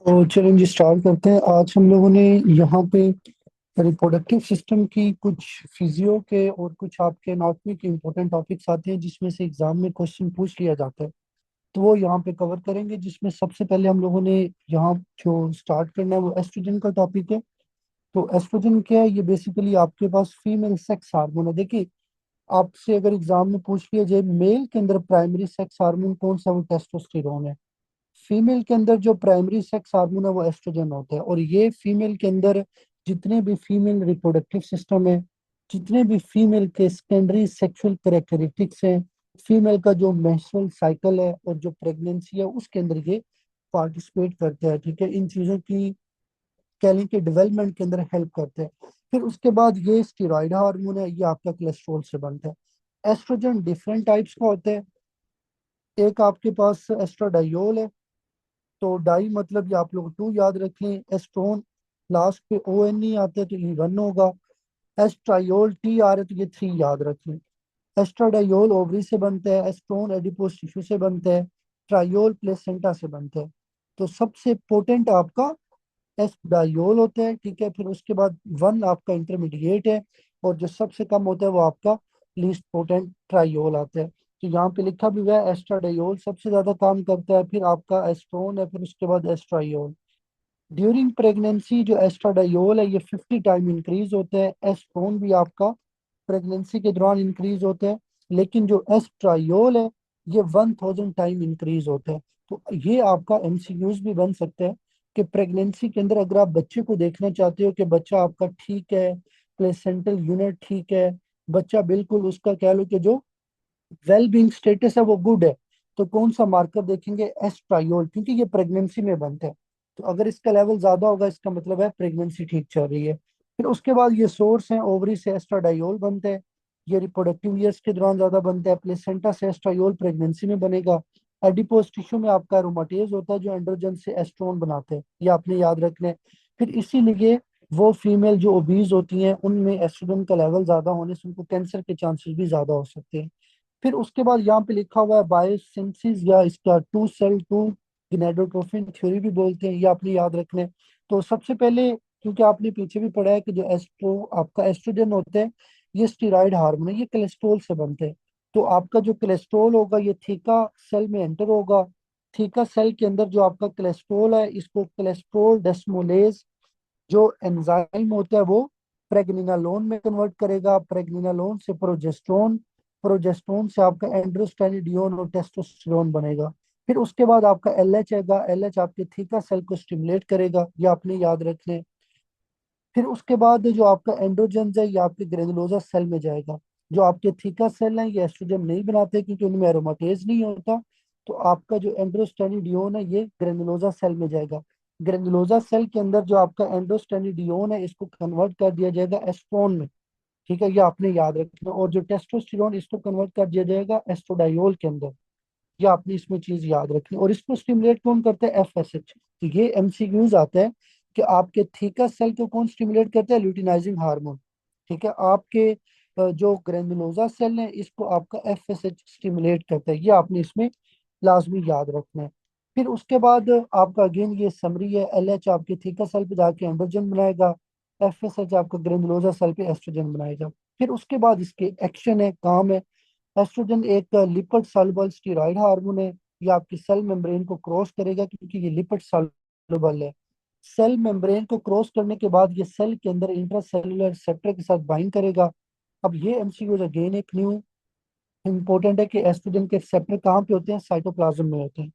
तो चलिए जी स्टार्ट करते हैं। आज हम लोगों ने यहाँ पे रिप्रोडक्टिव सिस्टम की कुछ फिजियो के और कुछ आपके एनाटॉमी के इंपॉर्टेंट टॉपिक्स आते हैं जिसमें से एग्जाम में क्वेश्चन पूछ लिया जाता है। तो वो यहाँ पे कवर करेंगे, जिसमें सबसे पहले हम लोगों ने यहाँ जो स्टार्ट करना है वो एस्ट्रोजन का टॉपिक है। तो एस्ट्रोजन क्या है? ये बेसिकली आपके पास फीमेल सेक्स हार्मोन है। देखिए, आपसे अगर एग्जाम में पूछ लिया जाए मेल के अंदर प्राइमरी सेक्स हार्मोन कौन सा, वो टेस्टोस्टेरोन है। फीमेल के अंदर जो प्राइमरी सेक्स हार्मोन है वो एस्ट्रोजन होता है। और ये फीमेल के अंदर जितने भी फीमेल रिप्रोडक्टिव सिस्टम है, जितने भी फीमेल के सेकेंडरी सेक्सुअल कैरेक्टरिस्टिक्स हैं, फीमेल का जो मेंस्ट्रुअल साइकिल है और जो प्रेगनेंसी है, उसके अंदर ये पार्टिसिपेट करते हैं। ठीक है, इन चीजों की कैलिन के डेवलपमेंट के अंदर हेल्प करते हैं। फिर उसके बाद ये स्टेरॉइड हार्मोन है, ये आपका कोलेस्ट्रॉल से बनता है। एस्ट्रोजन डिफरेंट टाइप्स का होता है। एक आपके पास एस्ट्राडायोल है। तो डाई मतलब ये आप लोग टू याद रख लें। एस्ट्रोन लास्ट पे ओ एन नहीं आते तो ई वन होगा। एस्ट्रायोल टी आ रहे तो ये थ्री याद रख लें। एस्ट्राडायोल ओवरी से बनता है, एस्ट्रोन एडिपोस टिश्यू से बनता है, ट्रायोल प्लेसेंटा से बनता है। तो सबसे पोटेंट आपका एस्ट्रायोल होता है। ठीक है, फिर उसके बाद वन आपका इंटरमीडिएट है, और जो सबसे कम होता है वो आपका लीस्ट पोटेंट ट्रायोल आता है। तो यहाँ पे लिखा भी हुआ है एस्ट्राडायोल सबसे ज्यादा काम करता है, फिर आपका एस्ट्रोन है, फिर उसके बाद एस्ट्रायोल। ड्यूरिंग प्रेगनेंसी जो एस्ट्राडायोल है ये 50 टाइम इंक्रीज होता है। एस्ट्रोन भी आपका प्रेगनेंसी के दौरान इंक्रीज होता है। लेकिन जो एस्ट्रायोल है ये 1000 टाइम इंक्रीज होता है। तो ये आपका एमसीक्यूज भी बन सकता है कि प्रेगनेंसी के अंदर अगर आप बच्चे को देखना चाहते हो कि बच्चा आपका ठीक है, प्लेसेंटल यूनिट ठीक है, बच्चा बिल्कुल उसका कह लो कि जो वेल बीइंग स्टेटस है वो गुड है, तो कौन सा मार्कर देखेंगे? एस्ट्रायोल, क्योंकि ये प्रेगनेंसी में बनता है। तो अगर इसका लेवल ज्यादा होगा इसका मतलब है प्रेगनेंसी ठीक चल रही है। फिर उसके बाद ये सोर्स है ओवरी से एस्ट्राडायोल बनता है, ये रिप्रोडक्टिव ईयर्स के दौरान ज्यादा बनता है। प्लेसेंटा से एस्ट्रायोल प्रेगनेंसी में बनेगा। एडिपोस टिश्यू में आपका एरोमाटेज होता है जो एंड्रोजन से एस्ट्रोन बनाते हैं, ये आपने याद रखना है। फिर इसीलिए वो फीमेल जो ओबीज होती हैं उनमें एस्ट्रोजन का लेवल ज्यादा होने से उनको कैंसर के चांसेस भी ज्यादा हो सकते हैं। फिर उसके बाद यहाँ पे लिखा हुआ है बायोसिंथेसिस या इसका टू सेल टू गिनेडोट्रोफिन थ्योरी भी बोलते हैं, ये आपने याद रखना है। तो सबसे पहले, क्योंकि आपने पीछे भी पढ़ा है कि जो एस्ट्रो आपका एस्ट्रोजन होता है ये स्टीरॉयड हार्मोन है, ये कोलेस्ट्रॉल से बनते हैं। तो आपका जो कोलेस्ट्रॉल होगा ये थीका सेल में एंटर होगा। थीका सेल के अंदर जो आपका कोलेस्ट्रॉल है इसको कोलेस्ट्रॉल डेस्मोलेज जो एंजाइम होता है वो प्रेगनिनालोन में कन्वर्ट करेगा। प्रेगनिनालोन से प्रोजेस्टेरोन, प्रोजेस्टेरोन से आपका एंड्रोस्टेनिडियोन और टेस्टोस्टेरोन बनेगा। फिर उसके बाद आपका एलएच आएगा, एलएच आपके थीका सेल को स्टिमुलेट करेगा, ये आपने याद रखने। फिर उसके बाद जो आपका एंड्रोजन है ये आपके ग्रेनुलोजा सेल में जाएगा। जो आपके थीका सेल हैं ये एस्ट्रोजन नहीं बनाते क्योंकि उनमें एरोमाटेज नहीं होता। तो आपका जो एंड्रोस्टेनिडियोन है ये ग्रेनुलोजा सेल में जाएगा। ग्रेनुलोजा सेल के अंदर जो आपका एंड्रोस्टेनिडियोन है इसको कन्वर्ट कर दिया जाएगा एस्ट्रोन में। ठीक है, ये आपने याद रखना। और जो टेस्टोस्टेरोन इसको कन्वर्ट कर दिया जाएगा एस्ट्रोडायोल के अंदर, ये आपने इसमें चीज याद रखनी। और इसको स्टिमुलेट कौन करता है? एफएसएच। तो ये एमसीक्यूज आता है कि आपके थीका सेल को कौन स्टिमुलेट करता है? Luteinizing hormone. ठीक है, आपके जो ग्रेनुलोजा सेल है इसको आपका एफएसएच स्टिमुलेट करता है, ये आपने इसमें लाजमी याद रखना है। फिर उसके बाद आपका अगेन ये समरी है, एलएच आपके थीका सेल पे जाके एंड्रोजन बनाएगा, एफएसएच आपका ग्रेनुलोजा सेल पे एस्ट्रोजन बनाएगा। फिर उसके बाद इसके एक्शन है, काम है। एस्ट्रोजन एक लिपिड सॉल्युबल स्टेरॉयड हार्मोन है। ये आपकी सेल मेम्ब्रेन को क्रॉस करेगा क्योंकि ये लिपिड सॉल्युबल है। सेल मेम्ब्रेन को क्रॉस करने के बाद ये सेल के अंदर इंट्रासेलुलर रिसेप्टर के साथ बाइंड करेगा। अब ये एमसीक्यू अगेन एक न्यू इंपॉर्टेंट है कि एस्ट्रोजन के रिसेप्टर कहाँ पे होते हैं? साइटोप्लाज्म में होते हैं।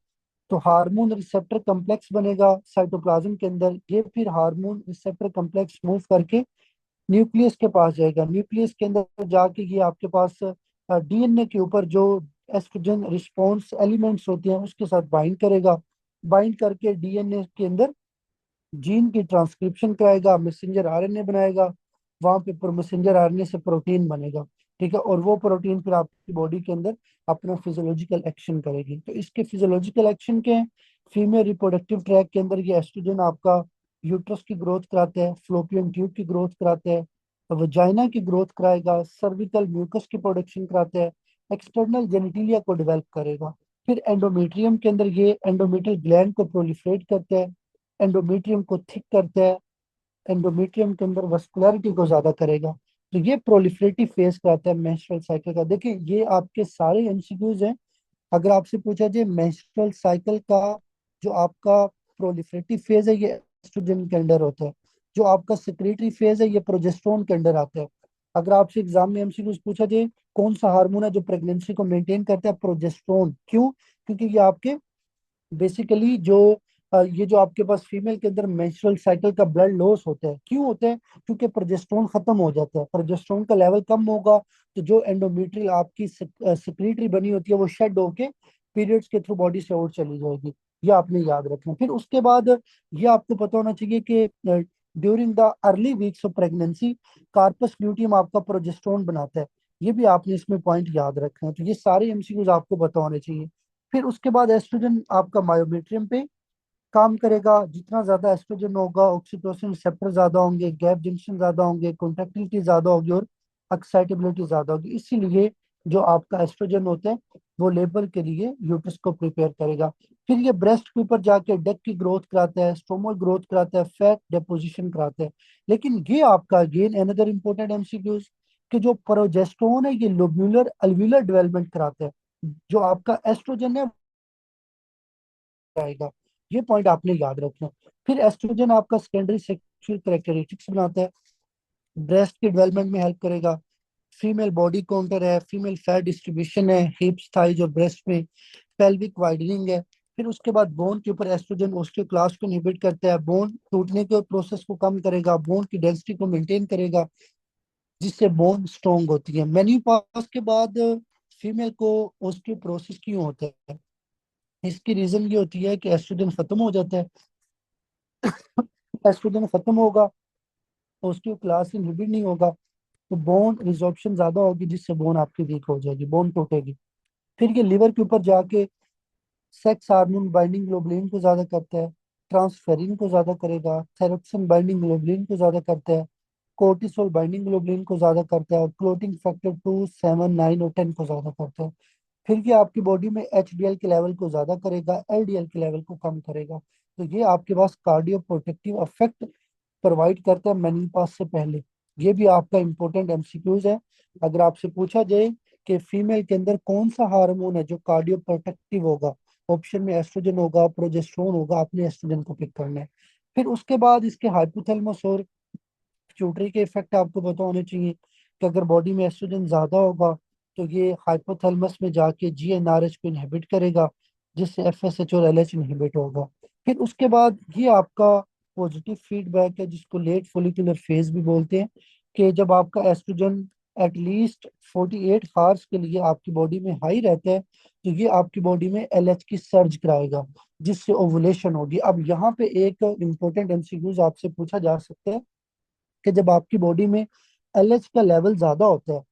तो हार्मोन रिसेप्टर कम्प्लेक्स बनेगा साइटोप्लाज्म के अंदर। ये फिर हार्मोन रिसेप्टर कम्प्लेक्स मूव करके न्यूक्लियस के पास जाएगा। न्यूक्लियस के अंदर जाके ये आपके पास डीएनए के ऊपर जो एस्ट्रोजन रिस्पॉन्स एलिमेंट्स होते हैं उसके साथ बाइंड करेगा। बाइंड करके डीएनए के अंदर जीन की ट्रांसक्रिप्शन कराएगा, मैसेंजर आरएनए बनाएगा। वहां पे मैसेंजर आरएनए से प्रोटीन बनेगा। ठीक है, और वो प्रोटीन फिर आपकी बॉडी के अंदर अपना फिजियोलॉजिकल एक्शन करेगी। तो इसके फिजियोलॉजिकल एक्शन के हैं, फीमेल रिप्रोडक्टिव ट्रैक के अंदर ये एस्ट्रोजन आपका यूट्रस की ग्रोथ कराता है, फ्लोपियन ट्यूब की ग्रोथ कराता है, वजाइना की ग्रोथ कराएगा, सर्विकल म्यूकस की प्रोडक्शन कराता है, एक्सटर्नल जेनिटिलिया को डेवलप करेगा। फिर एंडोमेट्रियम के अंदर ये एंडोमेट्रियल ग्लैंड को प्रोलिफरेट करता है। एंडोमेट्रियम को थिक करता है, एंडोमेट्रियम के अंदर वस्कुलरिटी को ज्यादा करेगा। तो ये प्रोलिफरेटिव फेज कहता है मेंस्ट्रुअल साइकिल का। देखिए ये आपके सारे एमसीक्यूज हैं। अगर आपसे पूछा जाए मेंस्ट्रुअल साइकिल का जो आपका प्रोलिफरेटिव फेज है ये एस्ट्रोजन के अंडर होता है, जो आपका सेक्रेटरी फेज है ये प्रोजेस्टेरोन के अंडर आता है। अगर आपसे एग्जाम में एमसीक्यूज पूछा जाए कौन सा हार्मोन है जो प्रेगनेंसी को मेंटेन करता है, प्रोजेस्टेरोन। क्यों? क्योंकि ये आपके बेसिकली जो ये जो आपके पास फीमेल के अंदर मेंस्ट्रुअल साइकिल का ब्लड लॉस होता है, क्यों होता है? क्योंकि प्रोजेस्टेरोन खत्म हो जाता है, प्रोजेस्टेरोन का लेवल कम होगा तो जो एंडोमेट्रियल आपकी सिक्रीटरी बनी होती है वो शेड होके पीरियड्स के थ्रू बॉडी से आउट चली जाएगी। ये आपने याद रखना। फिर उसके बाद ये आपको पता होना चाहिए कि during the early weeks of pregnancy corpus luteum आपका प्रोजेस्टेरोन बनाता है। ये भी आपने इसमें पॉइंट याद रखना है। तो ये सारे एमसीक्यूज आपको पता होने चाहिए। फिर उसके बाद एस्ट्रोजन आपका मायोमेट्रियम पे काम करेगा। जितना ज्यादा एस्ट्रोजन होगा ऑक्सीटोसिन रिसेप्टर ज्यादा होंगे, गैप जंक्शन ज्यादा होंगे, कॉन्ट्रैक्टिलिटी ज्यादा होगी और एक्साइटेबिलिटी ज्यादा होगी। इसीलिए जो आपका एस्ट्रोजन होता है वो लेबर के लिए यूट्रस को प्रिपेयर करेगा। फिर ये ब्रेस्ट के ऊपर जाके डक की ग्रोथ कराता है, स्टोमल ग्रोथ कराता है, फैट डेपोजिशन कराता है। लेकिन ये आपका अगेन अनदर इंपॉर्टेंट एमसीक्यूज कि जो प्रोजेस्टेरोन है ये लोब्यूलर अल्व्यूलर डेवलपमेंट कराता है। जो आपका एस्ट्रोजन है आएगा। ये पॉइंट आपने याद रखना। फिर एस्ट्रोजन आपका सेकेंडरी सेक्सुअल कैरेक्टरिस्टिक्स बनाता है, ब्रेस्ट के डेवलपमेंट में हेल्प करेगा, फीमेल बॉडी काउंटर है, फीमेल फैट डिस्ट्रीब्यूशन है, हिप्स थाइज और ब्रेस्ट में, पेल्विक वाइडनिंग है। फिर उसके बाद बोन के ऊपर एस्ट्रोजन ओस्टियोक्लास्ट को इनहिबिट करता है, बोन टूटने के प्रोसेस को कम करेगा, बोन की डेंसिटी को मेंटेन करेगा, जिससे बोन स्ट्रॉन्ग होती है। मेन्यूपॉज के बाद फीमेल को ओस्टियोपोरोसिस क्यों होता है? इसकी रीजन ये होती है कि एस्ट्रोजन खत्म हो जाता है। एस्ट्रोजन खत्म होगा, ओस्टियोक्लास्ट इनहिबिट नहीं होगा, तो बोन रिजॉर्प्शन ज्यादा होगी जिससे बोन आपकी वीक हो जाएगी, बोन टूटेगी। फिर ये लिवर के ऊपर जाके सेक्स हार्मोन बाइंडिंग ग्लोबुलिन को ज्यादा करता है, ट्रांसफेरिन को ज्यादा करेगा, थायरोक्सिन बाइंडिंग ग्लोबुलिन को ज्यादा करता है, कोर्टिसोल बाइंडिंग ग्लोबुलिन को ज्यादा करता है और क्लोटिंग फैक्टर 2, 7, 9 और 10 को ज्यादा करता है। फिर ये आपकी बॉडी में एचडीएल के लेवल को ज्यादा करेगा, एलडीएल के लेवल को कम करेगा। तो ये आपके पास कार्डियो प्रोटेक्टिव इफेक्ट प्रोवाइड करता है मेनोपॉज से पहले। ये भी आपका इंपॉर्टेंट एमसीक्यूज है। अगर आपसे पूछा जाए कि फीमेल के अंदर कौन सा हार्मोन है जो कार्डियो प्रोटेक्टिव होगा, ऑप्शन में एस्ट्रोजन होगा, प्रोजेस्टेरोन होगा, आपने एस्ट्रोजन को पिक करना है। फिर उसके बाद इसके हाइपोथैलेमस और पिट्यूटरी के इफेक्ट आपको पता होने चाहिए कि अगर बॉडी में एस्ट्रोजन ज्यादा होगा तो ये हाइपोथैलेमस में जाके जीएनआरएच को इनहिबिट करेगा, जिससे एफएसएच और एलएच इनहिबिट होगा। फिर उसके बाद ये आपका पॉजिटिव फीडबैक है जिसको लेट फोलिकुलर फेज भी बोलते हैं, कि जब आपका एस्ट्रोजन एटलीस्ट 48 आवर्स के लिए आपकी बॉडी में हाई रहता है तो ये आपकी बॉडी में एलएच की सर्ज कराएगा, जिससे ओवुलेशन होगी। अब यहाँ पे एक इंपॉर्टेंट एमसीक्यूज आपसे पूछा जा सकता है कि जब आपकी बॉडी में एलएच का लेवल ज्यादा होता है,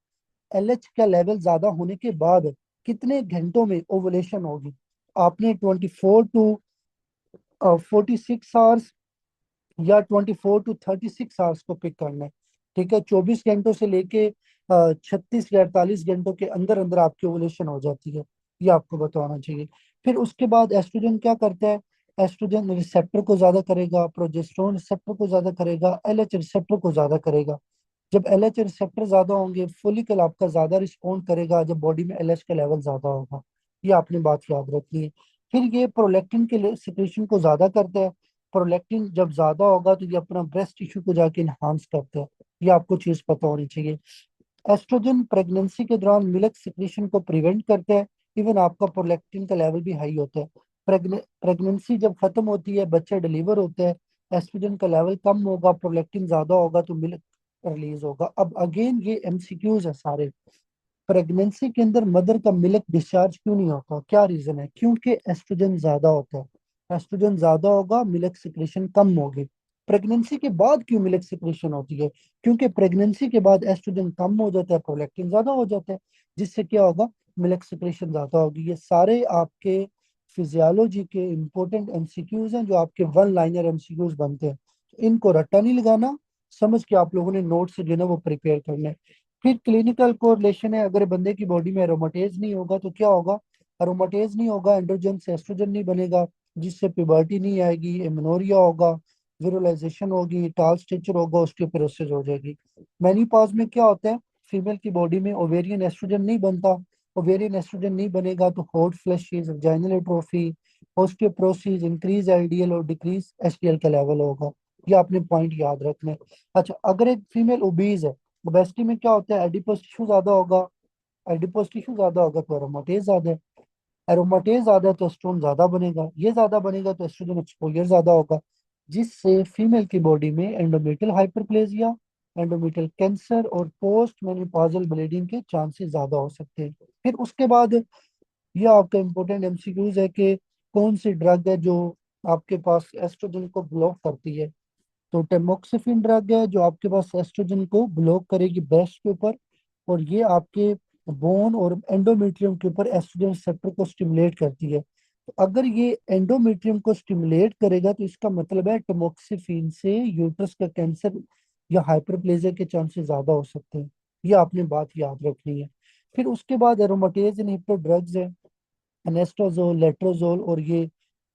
एलएच का लेवल ज्यादा होने के बाद कितने घंटों में ओवुलेशन होगी? आपने 24 to 46 आवर्स या 24 to 36 आवर्स को पिक करना है। ठीक है, 24 घंटों से लेके 36 या 48 घंटों के अंदर अंदर आपकी ओवुलेशन हो जाती है। ये आपको बताना चाहिए। फिर उसके बाद एस्ट्रोजन क्या करता है? एस्ट्रोजन रिसेप्टर को ज्यादा करेगा, प्रोजेस्टेरोन रिसेप्टर को ज्यादा करेगा, एलएच रिसेप्टर को ज्यादा करेगा। जब एलएच रिसेप्टर ज्यादा होंगे फोलिकल आपका ज्यादा रिस्पॉन्ड करेगा जब बॉडी में एलएच का लेवल ज्यादा होगा। ये आपने बात याद रखनी है। फिर ये प्रोलैक्टिन के सिक्रेशन को ज्यादा करता है। प्रोलैक्टिन जब ज्यादा होगा तो ये अपना ब्रेस्ट टिश्यू को जाके इनहांस करता है। ये आपको चीज पता होनी चाहिए। एस्ट्रोजन प्रेगनेंसी के दौरान मिल्क सिक्रेशन को प्रिवेंट करता है। इवन आपका प्रोलैक्टिन का लेवल भी हाई होता है। प्रेगनेंसी जब खत्म होती है, बच्चा डिलीवर होता है, एस्ट्रोजन का लेवल कम होगा, प्रोलैक्टिन ज्यादा होगा तो मिल्क रिलीज होगा। अब अगेन ये एमसीक्यूज है सारे। प्रेगनेंसी के अंदर मदर का मिल्क डिस्चार्ज क्यों नहीं होता? क्या रीजन है? क्योंकि एस्ट्रोजन ज्यादा होता है। एस्ट्रोजन ज्यादा होगा, मिल्क सिक्रेशन कम होगी। प्रेगनेंसी के बाद क्यों मिल्क सिक्रेशन होती है? क्योंकि प्रेगनेंसी के बाद एस्ट्रोजन कम हो जाता है, प्रोलैक्टिन ज्यादा हो जाता है, जिससे क्या होगा? मिल्क सिक्रेशन ज्यादा होगी। ये सारे आपके फिजियोलॉजी के इंपॉर्टेंट एमसीक्यूज हैं जो आपके वन लाइनर एमसीक्यूज बनते हैं। इनको रट्टा नहीं लगाना, समझ के आप लोगों ने नोट से जो है ना वो प्रिपेयर करना है। फिर क्लिनिकल कोरिलेशन है, अगर बंदे की बॉडी में एरोमाटेज नहीं होगा तो क्या होगा? एरोमाटेज नहीं होगा, एंड्रोजन से एस्ट्रोजन नहीं बनेगा, जिससे प्यूबर्टी नहीं आएगी, एमेनोरिया होगा, विरुलाइजेशन होगी, टाल स्टेचर होगा, ऑस्टियोपोरोसिस हो जाएगी। मेनोपॉज में क्या होता है, फीमेल की बॉडी में ओवेरियन एस्ट्रोजन नहीं बनता। ओवेरियन एस्ट्रोजन नहीं बनेगा तो hot flashes, vaginal atrophy, osteoporosis, increase LDL और डिक्रीज एचडीएल का लेवल होगा। ये आपने पॉइंट याद रखना है। अच्छा, अगर एक फीमेल ओबीज है, ओबेसिटी में क्या होता है, एडिपोज टिश्यू ज्यादा होगा। एडिपोज टिश्यू ज्यादा होगा तो एरोमाटेज ज्यादा है। एरोमाटेज ज्यादा है तो एस्ट्रोजन ज्यादा बनेगा। ये ज्यादा बनेगा तो एस्ट्रोजन एक्सपोजर ज्यादा होगा, जिससे फीमेल की बॉडी में एंडोमेट्रियल हाइपरप्लेजिया, एंडोमेट्रियल कैंसर और पोस्ट मेनोपॉजल ब्लीडिंग के चांसेस ज्यादा हो सकते हैं। फिर उसके बाद ये आपका इंपॉर्टेंट एमसीक्यूज है कि कौन सी ड्रग है जो आपके पास एस्ट्रोजन को ब्लॉक करती है। तो टेमोक्सिफिन ड्रग है जो आपके पास एस्ट्रोजन को ब्लॉक करेगी ब्रेस्ट के ऊपर, और ये आपके बोन और एंडोमेट्रियम के ऊपर एस्ट्रोजन रिसेप्टर को स्टिमुलेट करती है। तो अगर ये एंडोमेट्रियम को स्टिमुलेट करेगा तो इसका मतलब है टेमोक्सिफिन से यूट्रस का कैंसर या हाइपरप्लेजिया के चांसेस ज्यादा हो सकते हैं। ये आपने बात याद रखनी है। फिर उसके बाद एरोमाटेज इनहिबिटर ड्रग्स है, एनेस्टाजोल, लेट्रोजोल और ये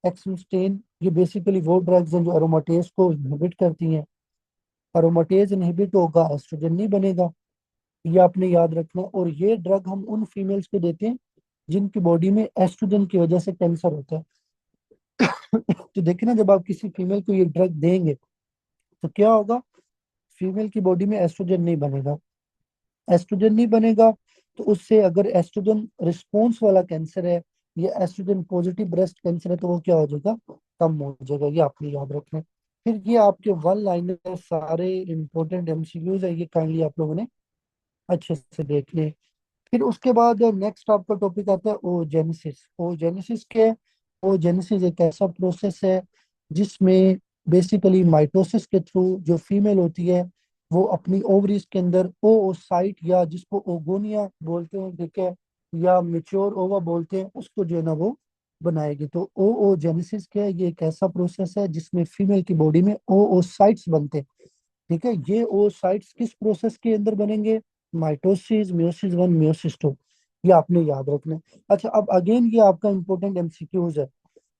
एक्समस्टेन। ये बेसिकली वो ड्रग्स हैं जो एरोमाटेज को इनहिबिट करती हैं। एरोमाटेज इनहिबिट होगा, एस्ट्रोजन नहीं बनेगा। ये आपने याद रखना है। और ये ड्रग हम उन फीमेल्स को देते हैं जिनकी बॉडी में एस्ट्रोजन की वजह से कैंसर होता है। तो देखिए ना, जब आप किसी फीमेल को ये ड्रग देंगे तो क्या होगा, फीमेल की बॉडी में एस्ट्रोजन नहीं बनेगा। एस्ट्रोजन नहीं बनेगा तो उससे अगर एस्ट्रोजन रिस्पॉन्स वाला कैंसर है या एस्ट्रोजन पॉजिटिव ब्रेस्ट कैंसर है तो वो क्या हो जाएगा, कम हो जाएगा। ये आपने याद रखना है। फिर ये आपके वन लाइनर सारे इंपॉर्टेंट एमसीक्यूज है, ये काइंडली आप लोगों ने अच्छे से देख ले। फिर उसके बाद नेक्स्ट आपका टॉपिक आता है ओजेनेसिस। ओजेनेसिस के ओजेनेसिस एक ऐसा प्रोसेस है जिसमें बेसिकली माइटोसिस के थ्रू जो फीमेल होती है वो अपनी ओवरीज के अंदर oocyte या जिसको ओगोनिया बोलते हैं, ठीक है, या मेच्योर ओवा बोलते हैं, उसको जो है ना वो बनाएगी। तो ओजेनेसिस क्या है, ये एक ऐसा प्रोसेस है जिसमें फीमेल की बॉडी में oocytes बनते हैं। ठीक है, ये oocytes किस प्रोसेस के अंदर बनेंगे, mitosis, meiosis one, meiosis two. ये आपने याद रखना है। अच्छा, अब अगेन ये आपका इंपॉर्टेंट एमसीक्यूज है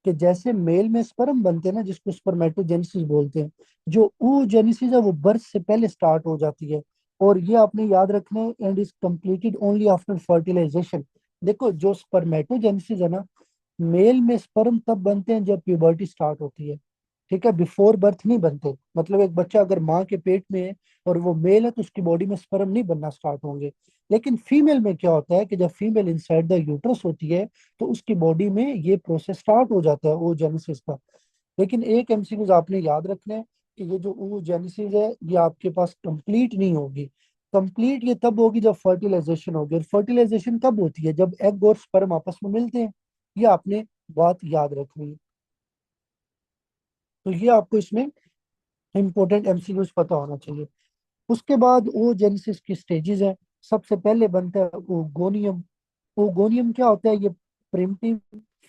कि जैसे मेल में स्पर्म बनते हैं ना, जिसको स्पर्मेटोजेनेसिस बोलते हैं, जो oogenesis है वो बर्थ से पहले स्टार्ट हो जाती है। और ये आपने याद रखना है, and is completed only after fertilisation. देखो, जो स्पर्मेटोजेनेसिस है ना, मेल में स्पर्म तब बनते हैं जब प्यूबर्टी स्टार्ट होती है। ठीक है, बिफोर बर्थ नहीं बनते। मतलब एक बच्चा अगर माँ के पेट में है और वो मेल है तो उसकी बॉडी में स्पर्म नहीं बनना स्टार्ट होंगे। लेकिन फीमेल में क्या होता है कि जब फीमेल इनसाइड द यूट्रस होती है तो उसकी बॉडी में ये प्रोसेस स्टार्ट हो जाता है oogenesis का। लेकिन एक एमसीक्यूज आपने याद रखना है कि ये जो oogenesis है ये आपके पास कंप्लीट नहीं होगी। कंप्लीट ये तब होगी जब फर्टिलाइजेशन होगी। और फर्टिलाइजेशन कब होती है, जब एग और स्पर्म आपस में मिलते हैं। ये आपने बात याद रखनी है। तो ये आपको इसमें इंपॉर्टेंट एमसीक्यूज पता होना चाहिए। उसके बाद oogenesis की स्टेजेस है। सबसे पहले बनता है ओगोनियम। ओगोनियम क्या होता है, ये प्रिमिटिव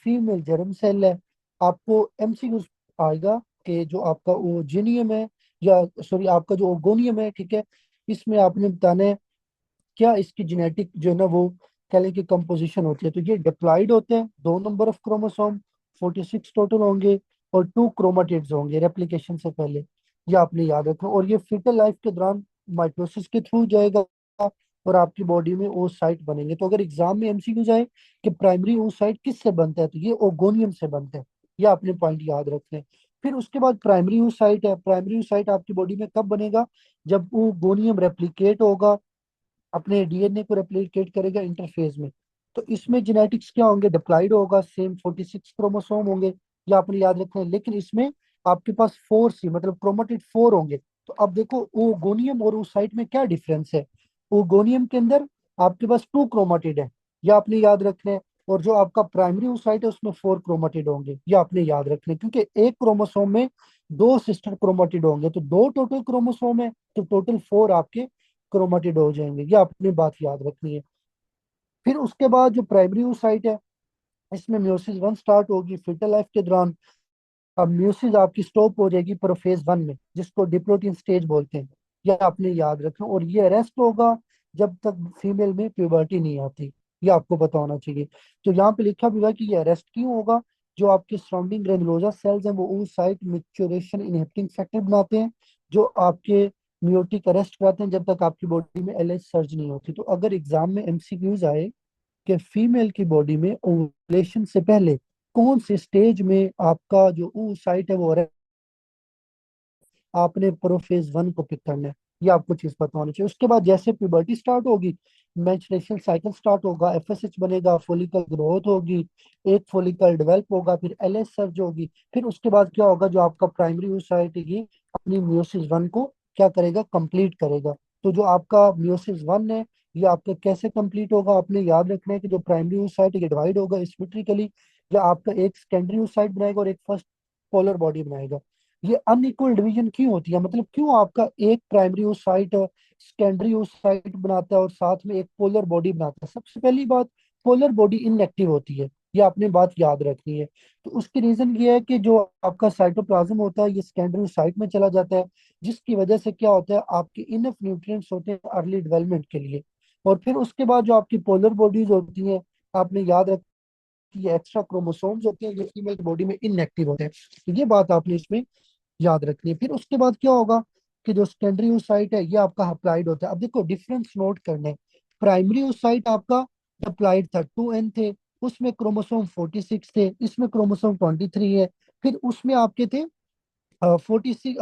फीमेल जर्म सेल है। आपको एमसीक्यू आएगा कि जो आपका ओजिनियम है, या सॉरी आपका जो ओगोनियम है, ठीक है, इसमें आपने बताना है क्या इसकी जेनेटिक जो है ना वो कह लें कि कंपोजिशन होती है। तो ये डिप्लॉइड होते हैं, 2 नंबर ऑफ क्रोमोसोम, 46 टोटल होंगे, और 2 क्रोमाटिड्स होंगे रेप्लिकेशन से पहले। ये आपने याद रखना। और ये फीटल लाइफ के दौरान माइटोसिस के थ्रू जाएगा और आपकी बॉडी में oocyte बनेंगे। तो अगर एग्जाम में एमसीक्यू जाए कि प्राइमरी oocyte किससे बनता है, तो ये ओगोनियम से बनता है। ये आपने पॉइंट याद रखने हैं। फिर उसके बाद प्राइमरी oocyte है। प्राइमरी oocyte आपकी बॉडी में कब बनेगा, जब ओगोनियम रेप्लिकेट होगा, अपने डीएनए को रेप्लिकेट करेगा इंटरफेज में। तो इसमें जेनेटिक्स क्या होंगे, डिप्लॉइड होगा, सेम 46 क्रोमोसोम होंगे। ये आपने याद रखना है। लेकिन इसमें आपके पास 4C मतलब क्रोमेटिड 4 होंगे। तो अब देखो ओगोनियम और उस साइट में क्या डिफरेंस है। ओगोनियम के अंदर आपके पास 2 क्रोमेटिड है, ये आपने याद रखना है। और जो आपका प्राइमरी oocyte है उसमें 4 क्रोमेटिड होंगे। ये आपने याद रखना है, क्योंकि एक क्रोमोसोम में 2 सिस्टर क्रोमेटिड होंगे। तो 2 टोटल क्रोमोसोम है तो टोटल 4 आपके क्रोमेटिड हो जाएंगे। ये आपने बात याद रखनी है। फिर उसके बाद जो प्राइमरी oocyte है, इसमें म्यूसिस वन स्टार्ट होगी फीटल लाइफ के दौरान। अब म्यूसिस आपकी स्टॉप हो जाएगी प्रोफेज वन में, जिसको डिप्लोटिन स्टेज बोलते हैं। यह आपने याद रखना। और ये अरेस्ट होगा जब तक फीमेल में प्यूबर्टी नहीं आती। ये आपको पता होना चाहिए। तो यहाँ पे लिखा भी हुआ है कि ये अरेस्ट क्यों होगा, जो आपके सराउंडिंग ग्रेनुलोजा सेल्स हैं वो oocyte मैच्योरेशन इनहिबिटिंग फैक्टर बनाते हैं, जो आपके मियोटिक अरेस्ट कराते हैं जब तक आपकी बॉडी में एलएच सर्ज नहीं होती। तो अगर एग्जाम में एमसीक्यूज आए कि फीमेल की बॉडी में ओवुलेशन से पहले कौन से स्टेज में आपका जो oocyte है वो आपने प्रोफेज 1 को पिक करना है, ये आपको चीज पता होनी चाहिए। उसके बाद जैसे प्यूबर्टी स्टार्ट होगी, मेंस्ट्रुएशन साइकिल स्टार्ट होगा, एफएसएच बनेगा, फॉलिकल ग्रोथ होगी, एक फॉलिकल डेवलप होगा, फिर एलएच सर्ज होगी। फिर उसके बाद क्या होगा, जो आपका प्राइमरी oocyte है अपनी मियोसिस 1 को क्या करेगा, कंप्लीट करेगा। तो जो आपका मियोसिस 1 है ये आपका कैसे कंप्लीट होगा, आपने याद रखना है कि जो प्राइमरी oocyte है ये डिवाइड होगा सिमेट्रिकली, या आपका एक सेकेंडरी oocyte बनाएगा और एक फर्स्ट पोलर बॉडी बनाएगा। ये अनइक्वल डिवीजन क्यों होती है, मतलब क्यों आपका एक प्राइमरी oocyte सेकेंडरी oocyte बनाता है और साथ में एक पोलर बॉडी बनाता है। सबसे पहली बात, पोलर बॉडी इनएक्टिव होती है, ये आपने बात याद रखनी है। तो उसकी रीजन ये है कि जो आपका साइटोप्लाज्म होता है ये सेकेंडरी oocyte में चला जाता है, जिसकी वजह से क्या होता है, आपके इनफ न्यूट्रिएंट्स होते हैं अर्ली डेवलपमेंट के लिए। और फिर उसके बाद जो आपकी पोलर बॉडीज होती हैं, आपने याद रख कि ये एक्स्ट्रा क्रोमोसोम्स होते हैं जो फीमेल बॉडी में इनएक्टिव होते हैं। तो ये बात आपने इसमें याद रखनी है। फिर उसके बाद क्या होगा कि जो सेकेंडरी oocyte है ये आपका हप्लाइड होता है। अब देखो डिफरेंस नोट करने, प्राइमरी oocyte आपका हप्लाइड था, 2n थे, उसमें क्रोमोसोम 46 थे, इसमें क्रोमोसोम 23 है। फिर उसमें आपके थे 46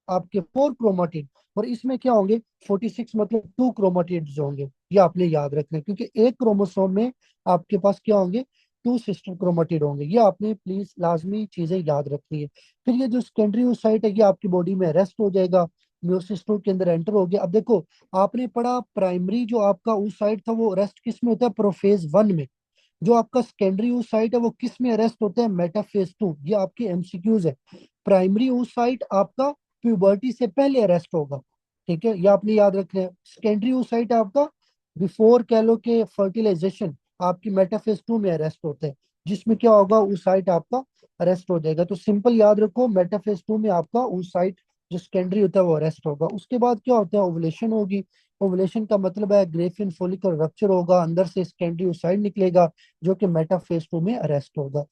आपके 4 क्रोमाटिड, और इसमें क्या होंगे 46 मतलब 2 क्रोमाटिड्स होंगे। ये आपने याद रखना है, क्योंकि एक क्रोमोसोम में आपके पास क्या होंगे, 2 सिस्टर क्रोमाटिड होंगे। ये आपने प्लीज लाजमी चीजें याद रखनी है। फिर ये जो सेकेंडरी oocyte है ये आपकी बॉडी में रेस्ट हो जाएगा, म्योसिस 2 के अंदर एंटर हो गया। अब देखो आपने पढ़ा प्राइमरी जो आपका oocyte था वो रेस्ट किस में होता है, प्रोफेज 1 में। जो आपका सेकेंडरी oocyte है वो किस में अरेस्ट होता है, मेटाफेज 2। ये आपके एमसीक्यूज है। प्राइमरी oocyte आपका प्यूबर्टी से पहले अरेस्ट होगा, ठीक है, ये आपने याद रखना है। सेकेंडरी oocyte आपका बिफोर कह लो कि फर्टिलाइजेशन आपकी मेटाफेज 2 में अरेस्ट होता है, जिसमें क्या होगा, oocyte आपका अरेस्ट हो जाएगा। तो सिंपल याद रखो, मेटाफेज 2 में आपका oocyte जो सेकेंडरी होता है वो अरेस्ट होगा। उसके बाद क्या होता है, ओवुलेशन होगी। ओवुलेशन का मतलब है ग्रेफिन फोलिकल रप्चर होगा, अंदर से सेकेंडरी oocyte निकलेगा जो कि मेटाफेज 2 में अरेस्ट होगा।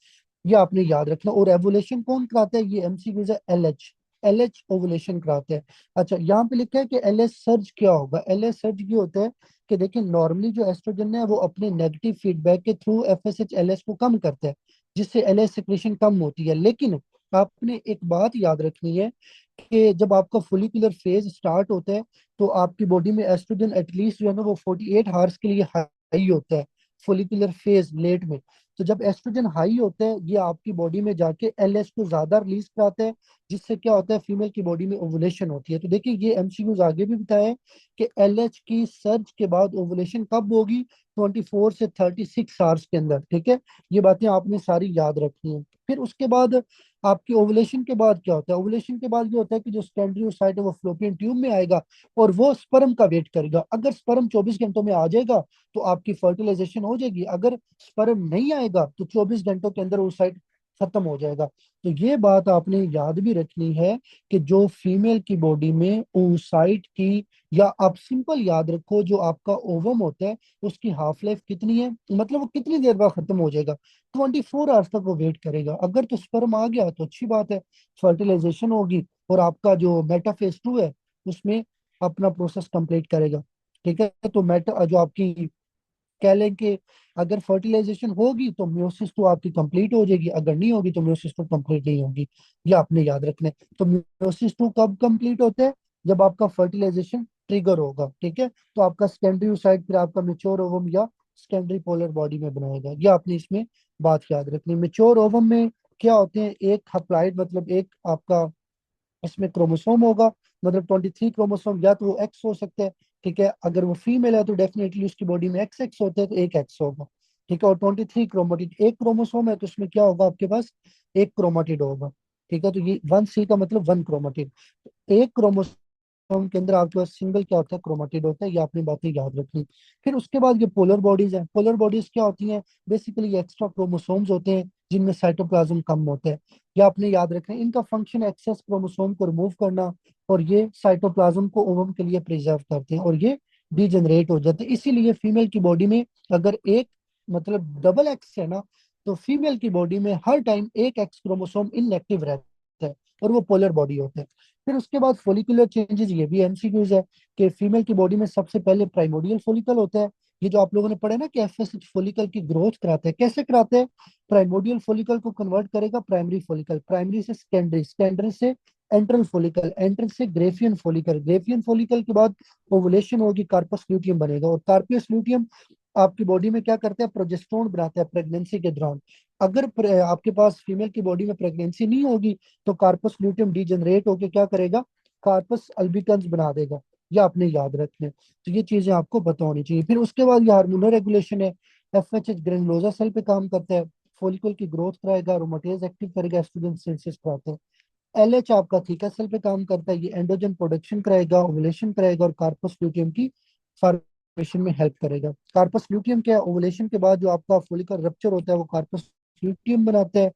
ये आपने याद रखना। और एवोल्यूशन कौन कराता है, ये एमसीक्यूज है, एलएच। एलएच ओवुलेशन कराते हैं। अच्छा, यहाँ पे लिखा है कि एलएच सर्ज क्या होगा। एलएच सर्ज ये होता है कि देखिए नॉर्मली जो एस्ट्रोजन है वो अपने नेगेटिव फीडबैक के थ्रू एफएसएच एलएच को कम करता है, जिससे एलएच सिक्रेशन कम होती है। लेकिन आपने एक बात याद रखनी है कि जब आपका फोलिकुलर फेज स्टार्ट होता है तो आपकी बॉडी में एस्ट्रोजन एटलीस्ट जो है ना वो 48 आवर्स के लिए हाई होता है, फोलिकुलर फेज लेट में। तो जब एस्ट्रोजन हाई होता है ये आपकी बॉडी में जाके एलएच को ज्यादा रिलीज कराता है, जिससे क्या होता है, फीमेल की बॉडी में ओवुलेशन होती है। तो देखिए ये एमसीक्यूज आगे भी बताया है कि एलएच की सर्ज के बाद ओवुलेशन कब होगी, 24 से 36 आवर्स के अंदर, ठीक है। ये बातें आपने सारी याद रखनी है। फिर उसके बाद आपकी ओवुलेशन के बाद क्या होता है, ओवुलेशन के बाद ये होता है कि जो सेकेंडरी oocyte है वो फ्लोपियन ट्यूब में आएगा और वो स्पर्म का वेट करेगा। अगर स्पर्म 24 घंटों में आ जाएगा तो आपकी फर्टिलाइजेशन हो जाएगी, अगर स्पर्म नहीं आएगा तो 24 घंटों के अंदर oocyte खत्म हो जाएगा। तो ये बात आपने याद भी रखनी है कि जो फीमेल की बॉडी में oocyte की, या आप सिंपल याद रखो जो आपका ओवम होता है उसकी हाफ लाइफ कितनी है, मतलब वो कितनी देर बाद खत्म हो जाएगा, 24 आवर्स तक वो वेट करेगा। अगर तो स्पर्म आ गया तो अच्छी बात है, फर्टिलाइजेशन होगी और आपका जो मेटाफेज 2 है उसमें अपना प्रोसेस कंप्लीट करेगा, ठीक है। तो मेटा जो आपकी कह लें कि अगर फर्टिलाइजेशन होगी तो म्योसिस 2 आपकी कंप्लीट हो जाएगी, अगर नहीं होगी तो म्योसिस 2 कंप्लीट नहीं होगी। ये आपने याद रखना है। तो म्योसिस 2 कब कंप्लीट होता है, जब आपका फर्टिलाइजेशन ट्रिगर होगा, ठीक है। तो आपका सेकेंडरी oocyte फिर आपका मेच्योर ओवम या सेकेंडरी पोलर बॉडी में बनाएगा। ये आपने इसमें बात याद रखनी है। मेच्योर ओवम में क्या होते हैं, एक हप्लाइड मतलब एक आपका इसमें क्रोमोसोम होगा, मतलब 23 क्रोमोसोम, या तो वो एक्स हो सकता है, ठीक है। अगर वो फीमेल है तो डेफिनेटली उसकी बॉडी में एक्स एक्स होता है तो एक एक्स होगा, ठीक है। और 23 क्रोमाटिड, एक क्रोमोसोम है तो उसमें क्या होगा आपके पास, एक क्रोमाटिड होगा, ठीक है। तो ये 1C का मतलब 1 क्रोमाटिड। एक क्रोमोसोम के अंदर आपके पास सिंगल क्या होता है, क्रोमाटिड होता है। ये आपने बातें याद रखनी। फिर उसके बाद ये पोलर बॉडीज हैं। पोलर बॉडीज क्या होती हैं, बेसिकली एक्स्ट्रा क्रोमोसोम्स होते हैं जिनमें साइटोप्लाज्म कम होता है। ये आपने याद रखना है। इनका फंक्शन एक्सेस क्रोमोसोम को रिमूव करना, और ये साइटोप्लाज्म को ओवम के लिए प्रिजर्व करते हैं और ये डीजेनरेट हो जाते हैं। इसीलिए फीमेल की बॉडी में अगर एक मतलब डबल एक्स है ना, तो फीमेल की बॉडी में हर टाइम एक एक्स क्रोमोसोम इनएक्टिव रहता है और वो पोलर बॉडी होता है। फिर उसके बाद फोलिकुलर चेंजेस, ये भी एमसीक्यूज है कि फीमेल की बॉडी में सबसे पहले प्राइमोडियल फोलिकल होता है। ये जो आप लोगों ने पढ़ा ना कि एफएसएच फोलिकल की ग्रोथ कराते हैं, कैसे कराते हैं? प्राइमोडियल फोलिकल को कन्वर्ट करेगा प्राइमरी फोलिकल, प्राइमरी से सेकेंडरी, सेकेंडरी से एंट्रल फोलिकल, एंट्रल से ग्रेफियन फोलिकल, ग्रेफियन फोलिकल के बाद ओवुलेशन होगी, कार्पस ल्यूटियम बनेगा। और कार्पस ल्यूटियम आपकी बॉडी में क्या करता है? प्रोजेस्टेरोन बनाता है प्रेगनेंसी के दौरान। अगर आपके पास फीमेल की बॉडी में प्रेगनेंसी नहीं होगी तो कार्पस ल्यूटियम डीजनरेट होकर क्या करेगा? कार्पस अल्बिकन्स बना देगा। ये आपने याद रखना है। तो ये चीजें आपको पता होनी चाहिए। फिर उसके बाद ये हार्मोनल रेगुलेशन है। एफएचएच ग्रेनुलोसा सेल पे काम करता है, फोलिकल की ग्रोथ कराएगा, अरोमाटेज एक्टिव करेगा, एस्ट्रोजन सिंथेसिस कराता है। एलएच आपका थीका सेल पे काम करता है, ये एंड्रोजन प्रोडक्शन कराएगा, ओवुलेशन कराएगा और कार्पस ल्यूटियम की फॉर्मेशन में हेल्प करेगा। कार्पस ल्यूटियम क्या है? ओवुलेशन के बाद जो आपका फोलिकल रप्चर होता है वो कार्पस ल्यूटियम बनाता है।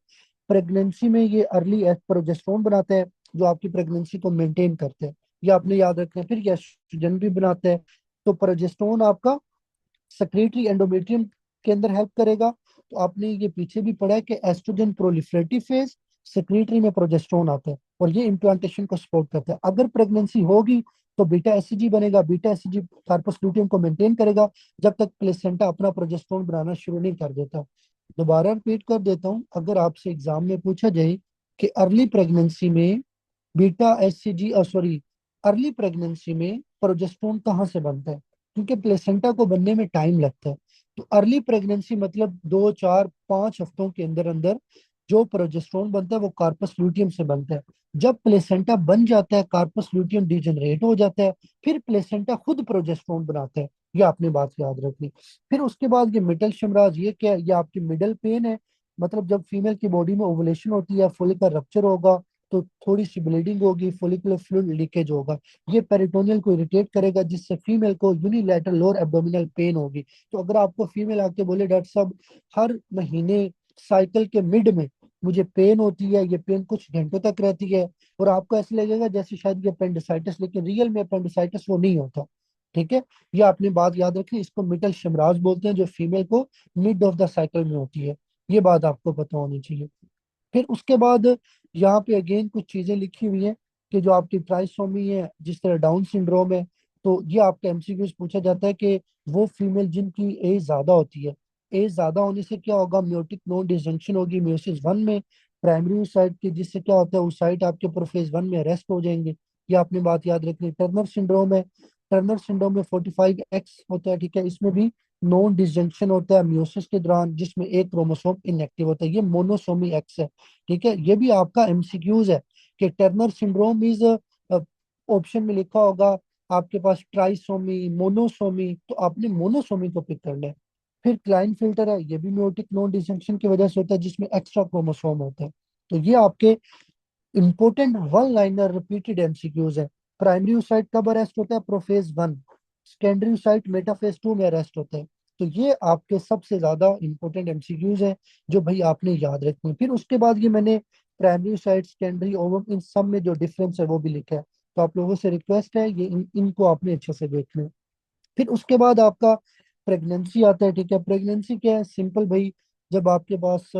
प्रेगनेंसी में ये अर्ली प्रोजेस्टेरोन बनाता है जो आपकी प्रेगनेंसी को मेंटेन करता है। ये आपने याद रखना है। फिर ये एस्ट्रोजन भी बनाता है। तो प्रोजेस्टेरोन आपका सेक्रेटरी एंडोमेट्रियम के अंदर हेल्प करेगा। तो आपने ये पीछे भी पढ़ा है कि एस्ट्रोजन प्रोलिफरेटिव फेज, सेक्रेटरी में प्रोजेस्टेरोन आता है और ये इम्प्लांटेशन को सपोर्ट करता है। अगर प्रेगनेंसी होगी तो बीटा एससीजी बनेगा, बीटा एससीजी कार्पस लूटियम को मेंटेन करेगा जब तक प्लेसेंटा अपना प्रोजेस्टेरोन बनाना शुरू नहीं कर देता। दोबारा रिपीट कर देता हूँ, अगर आपसे एग्जाम में पूछा जाए कि अर्ली प्रेगनेंसी में beta SCG, sorry, early pregnancy में प्रोजेस्टेरोन कहाँ से बनता है? क्योंकि प्लेसेंटा को बनने में टाइम लगता है। तो अर्ली प्रेगनेंसी मतलब 2 4 5 हफ्तों के अंदर अंदर जो प्रोजेस्टेरोन बनता है वो कार्पस लूटियम से बनता है। जब प्लेसेंटा बन जाता है कार्पस लूटियम डिजेनरेट हो जाता है, फिर प्लेसेंटा खुद प्रोजेस्टेरोन बनाता है। ये आपने बात याद रखनी। फिर उसके बाद ये मिडल शिमराज, ये क्या है? ये आपकी मिडल पेन है। मतलब जब फीमेल की बॉडी में ओवुलेशन होती है, फोलिकल रप्चर होगा तो थोड़ी सी ब्लीडिंग होगी, फोलिकुलर फ्लूइड लीकेज होगा। ये पेरिटोनियल को इरिटेट करेगा जिससे फीमेल को यूनिलैटरल लोअर एब्डोमिनल पेन होगी। तो अगर आपको फीमेल आके बोले डॉक्टर साहब हर महीने साइकिल के मिड में मुझे पेन होती है, ये पेन कुछ घंटों तक रहती है, और आपको ऐसे लगेगा जैसे शायद ये अपेंडिसाइटिस, लेकिन रियल में अपेंडिसाइटिस वो नहीं होता। ठीक है, ये आपने बात याद रखी। इसको मिडल शिमराज बोलते हैं जो फीमेल को मिड ऑफ द साइकिल में होती है। ये बात आपको पता होनी चाहिए। फिर उसके बाद यहाँ पे अगेन कुछ चीजें लिखी हुई हैं कि जो आपकी ट्राइसोमी है, जिस तरह डाउन सिंड्रोम है, तो ये आपका एमसीक्यूज पूछा जाता है कि वो फीमेल जिनकी एज ज्यादा होती है, एज ज्यादा होने से क्या होगा? म्योटिक नोन डिसजंक्शन होगी म्योसिस वन में, प्राइमरी साइट की, जिससे क्या होता है उस साइट आपके प्रोफेज वन में अरेस्ट हो जाएंगे। ये आपने बात याद रखनी। टर्नर सिंड्रोम है, टर्नर सिंड्रोम में 45X होता है। ठीक है, इसमें भी नॉन डिसजंक्शन होता है म्योसिस के दौरान जिसमें एक क्रोमोसोम इनएक्टिव होता है, ये मोनोसोमी एक्स है। ठीक है, ये भी आपका एमसीक्यूज है कि टर्नर सिंड्रोम इज, ऑप्शन में लिखा होगा आपके पास ट्राइसोमी, मोनोसोमी, तो आपने मोनोसोमी को पिक करना है। फिर क्लाइन फिल्टर है, ये भी म्योटिक नॉन डिसजंक्शन की वजह से होता है जिसमें एक्स्ट्रा क्रोमोसोम होता है। तो ये आपके important one liner repeated MCQs है। प्राइमरी साइट कब अरेस्ट होता है? Prophase one. Secondary site metaphase two में अरेस्ट होता है। तो ये आपके सबसे ज्यादा इंपॉर्टेंट एमसीक्यूज है जो भाई आपने याद रखने। फिर उसके बाद ये मैंने प्राइमरी साइट, सेकेंडरी, ओवम, इन सब में जो डिफरेंस है वो भी लिखा है। तो आप लोगों से रिक्वेस्ट है ये इनको आपने अच्छे से देखना है। फिर उसके बाद आपका प्रेगनेंसी आता है। ठीक है, प्रेगनेंसी क्या है? सिंपल भाई, जब आपके पास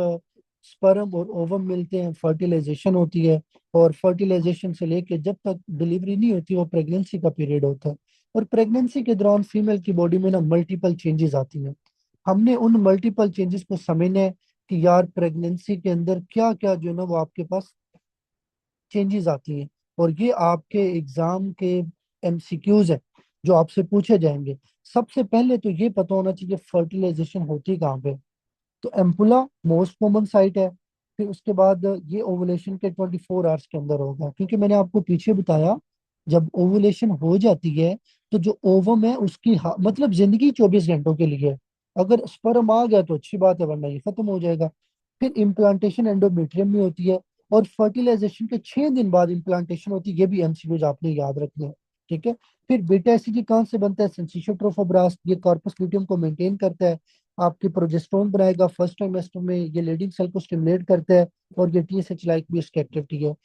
स्पर्म और ओवम मिलते हैं, फर्टिलाइजेशन होती है, और फर्टिलाइजेशन से लेके जब तक डिलीवरी नहीं होती वो प्रेगनेंसी का पीरियड होता है। और प्रेगनेंसी के दौरान फीमेल की बॉडी में ना मल्टीपल चेंजेस आती हैं। हमने उन मल्टीपल चेंजेस को समझना है कि यार प्रेगनेंसी के अंदर क्या क्या जो है ना वो आपके पास चेंजेस आती हैं। और ये आपके एग्जाम के एमसीक्यूज है जो आपसे पूछे जाएंगे। सबसे पहले तो ये पता होना चाहिए फर्टिलाइजेशन होती कहाँ पे। तो एम्पुला मोस्ट कॉमन साइट है। फिर उसके बाद ये ओवुलेशन के 24 आवर्स के अंदर होगा, क्योंकि मैंने आपको पीछे बताया जब ओवुलेशन हो जाती है तो जो ओवम है उसकी मतलब जिंदगी 24 घंटों के लिए है। अगर स्पर्म आ गया तो अच्छी बात है, वरना ये खत्म हो जाएगा। फिर इम्प्लांटेशन एंडोमेट्रियम में होती है, और फर्टिलाइजेशन के 6 दिन बाद इम्प्लांटेशन होती है। ये भी एमसीक्यूज आपने याद रखने हैं। ठीक है, फिर बीटा एसिडी कहाँ से बनता है? सिंथेसिस ट्रोफोब्लास्ट, ये कॉर्पस लूटियम को मेंटेन करता है, आपकी प्रोजेस्टेरोन बनाएगा फर्स्ट ट्राइमेस्टर में, ये लेडिंग सेल को स्टिमुलेट करता है, और ये टीएसएच लाइक भी इसकी एक्टिविटी है।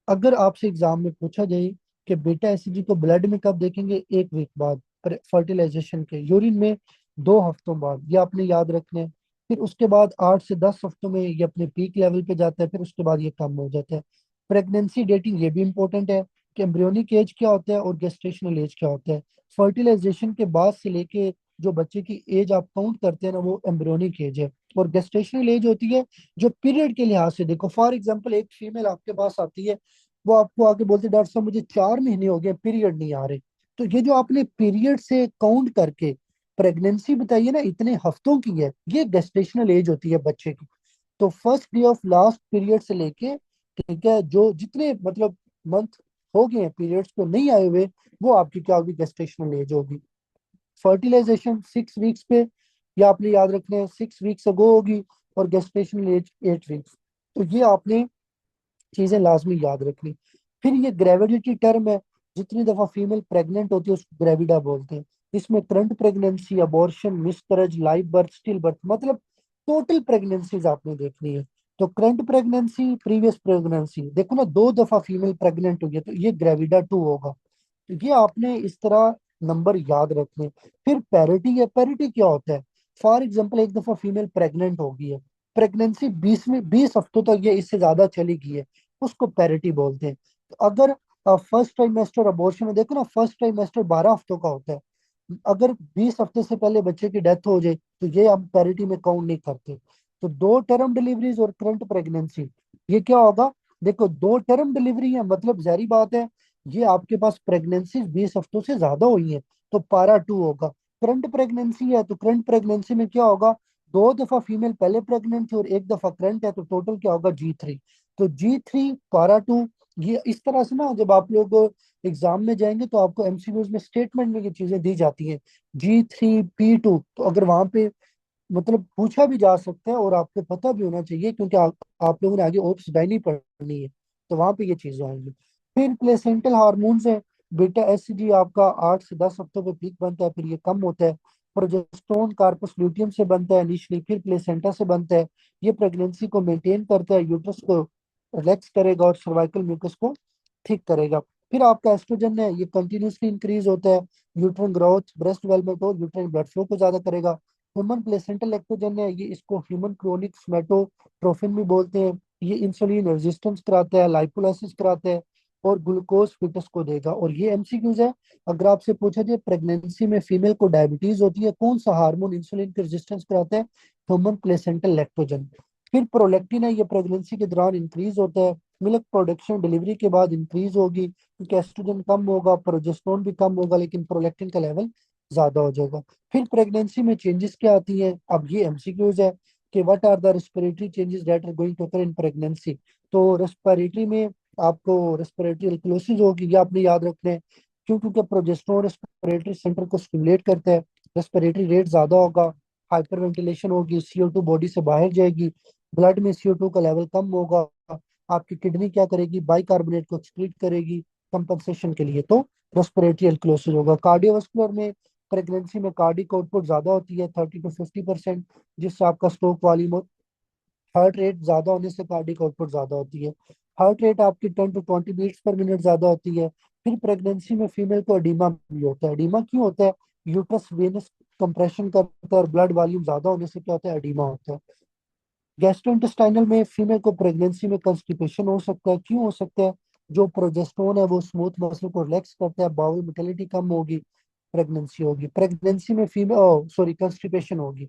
अगर आपसे एग्जाम में पूछा जाए कि बीटा एसिडी को ब्लड में कब देखेंगे? 1 वीक बाद, फर्टिलाइजेशन के यूरिन में 2 हफ्तों बाद, ये आपने याद रखना है। फिर उसके बाद 8 से 10 हफ्तों में ये अपने पीक लेवल पे जाता है, फिर उसके बाद ये कम हो जाता है। प्रेगनेंसी डेटिंग ये भी इंपॉर्टेंट है कि एम्ब्रियोनिक एज क्या होता है और गेस्टेशनल एज क्या होता है। फर्टिलाइजेशन के बाद से लेके जो बच्चे की एज आप काउंट करते हैं ना, वो एम्ब्रियोनिक एज है। और गेस्टेशनल एज होती है जो पीरियड के लिहाज से, देखो फॉर एग्जाम्पल एक फीमेल आपके पास आती है, वो आपको आके बोलती है डॉक्टर साहब मुझे 4 महीने हो गए पीरियड नहीं आ रहे। तो ये जो आपने पीरियड से काउंट करके प्रेगनेंसी बताइए ना इतने हफ्तों की है, ये गेस्टेशनल एज होती है बच्चे की। तो first day of last period से लेके, ठीक है, जो जितने मतलब मंथ हो गए हैं पीरियड्स को नहीं आए हुए, वो आपकी क्या होगी, गेस्टेशनल एज होगी। फर्टिलाइजेशन 6 वीक्स पे, या आपने याद रखना है 6 वीक्स अगो होगी, और गेस्टेशनल एज 8 वीक्स। तो ये आपने चीजें लाजमी याद रखनी। फिर ये ग्रेविडिटी टर्म है, जितनी दफा फीमेल प्रेग्नेंट होती है उसको ग्रेविडा बोलते हैं। इसमें current pregnancy, abortion, miscarriage, live birth, still birth, मतलब टोटल प्रेगनेंसीज आपने देखनी है। तो करंट प्रेगनेंसी, प्रीवियस प्रेगनेंसी, देखो ना 2 दफा फीमेल प्रेग्नेंट हुई है तो ये ग्रेविडा 2 होगा। ये आपने इस तरह नंबर याद रखने। फिर पैरिटी है, पैरिटी क्या होता है, फॉर एग्जांपल एक दफा फीमेल प्रेग्नेंट हो गई है, प्रेगनेंसी 20 हफ्तों तक या इससे ज्यादा चली गई है, उसको पैरिटी बोलते हैं। तो अगर फर्स्ट ट्राइमेस्टर अबॉर्शन में देखो ना, फर्स्ट ट्राइमेस्टर 12 हफ्तों का होता है, अगर 20 हफ्ते से पहले बच्चे की डेथ हो जाए तो ये हम पैरिटी में काउंट नहीं करते। तो 2 टर्म डिलीवरीज और करंट प्रेगनेंसी, ये क्या होगा, देखो 2 टर्म डिलीवरी है मतलब जारी बात है, ये आपके पास प्रेगनेंसी 20 हफ्तों से ज्यादा हुई है, तो पारा 2 होगा। करंट प्रेगनेंसी है तो करंट प्रेगनेंसी में क्या होगा, 2 दफा फीमेल पहले प्रेग्नेंट थी और एक दफा करंट है, तो टोटल क्या होगा, G3। तो G3 पारा 2। ये इस तरह से ना जब आप लोग एग्जाम में जाएंगे तो आपको एमसीक्यूज में स्टेटमेंट में ये चीजें दी जाती हैं, G3 P2। तो अगर वहां पे मतलब पूछा भी जा सकता है और आपको पता भी होना चाहिए, क्योंकि आप लोगों ने आगे ओप्स डायनी पढ़नी है, तो वहां पे ये चीजें आएंगी। फिर प्लेसेंटल हार्मोन्स है, बेटा एससीजी आपका 8 से 10 हफ्तों पे पीक बनता है, फिर ये कम होता है। प्रोजेस्टेरोन कार्पस ल्यूटियम से बनता है इनिशियली, फिर प्लेसेंटा से बनता है। ये प्रेगनेंसी को मेंटेन करता है, यूट्रस को रिलैक्स करेगा और सर्वाइकल म्यूकस को ठीक करेगा। फिर आपका एस्ट्रोजन है, ये कंटिन्यूसली इंक्रीज होता है, यूट्रन ग्रोथ, ब्रेस्ट डेवलपमेंट और यूट्रन ब्लड फ्लो को ज्यादा करेगा। ह्यूमन प्लेसेंटल लैक्टोजन है, ये इसको ह्यूमन क्रोनिक स्मेटोट्रोफिन भी बोलते हैं। ये इंसुलिन रेजिस्टेंस कराता है, लाइपोलाइसिस कराता है और ग्लूकोज फिटस को देगा। और ये एमसीक्यूज है, अगर आपसे पूछा जाए प्रेगनेंसी में फीमेल को डायबिटीज होती है, कौन सा हार्मोन इंसुलिन की रेजिस्टेंस कराता है, ह्यूमन प्लेसेंटल लैक्टोजन। फिर प्रोलैक्टिन है, ये प्रेगनेंसी के दौरान इंक्रीज होता है, मिल्क प्रोडक्शन डिलीवरी के बाद इंक्रीज होगी, क्योंकि एस्ट्रोजन कम होगा, प्रोजेस्टेरोन भी कम होगा, लेकिन प्रोलैक्टिन का लेवल ज्यादा हो जाएगा। फिर प्रेगनेंसी में चेंजेस क्या आती हैं, अब ये एमसीक्यूज है कि what are the respiratory changes that are going to occur in pregnancy. तो रेस्पिरेटरी में आपको रेस्पिरेटरी एल्कोलोसिस होगी, ये आपने याद रखना है, क्योंकि प्रोजेस्टेरोन रेस्पिरेटरी सेंटर को स्टिमुलेट करता है, रेस्पिरेटरी रेट ज्यादा होगा, हाइपर वेंटिलेशन होगी, CO2 बॉडी से बाहर जाएगी, ब्लड में CO2 का लेवल कम होगा, आपकी किडनी क्या करेगी, बाइकार्बोनेट को एक्सक्रीट करेगी कंपनसेशन के लिए, तो रेस्पिरेटरी एल्कोलोसिस होगा। कार्डियोवास्कुलर में प्रेगनेंसी में कार्डिक आउटपुट ज्यादा होती है 30 to 50%, जिससे आपका स्ट्रोक वॉल्यूम, हार्ट रेट ज्यादा होने से कार्डिक आउटपुट ज्यादा होती है। हार्ट रेट आपकी 10 to 20 बीट्स पर मिनट ज्यादा होती है। फिर प्रेगनेंसी में फीमेल को एडीमा भी होता है। एडीमा क्यों होता है, यूट्रस वेनस कंप्रेशन करता है और ब्लड वॉल्यूम ज्यादा होने से क्या होता है, एडीमा होता है। गैस्ट्रोइंटेस्टाइनल में फीमेल को प्रेगनेंसी में कंस्टिपेशन हो सकता है, क्यों हो सकता है, जो प्रोजेस्टेरोन है वो स्मूथ मसल को रिलैक्स करता है, बाउल मोटिलिटी कम होगी, प्रेगनेंसी होगी। प्रेगनेंसी में फीमेल सॉरी कंस्टिपेशन होगी।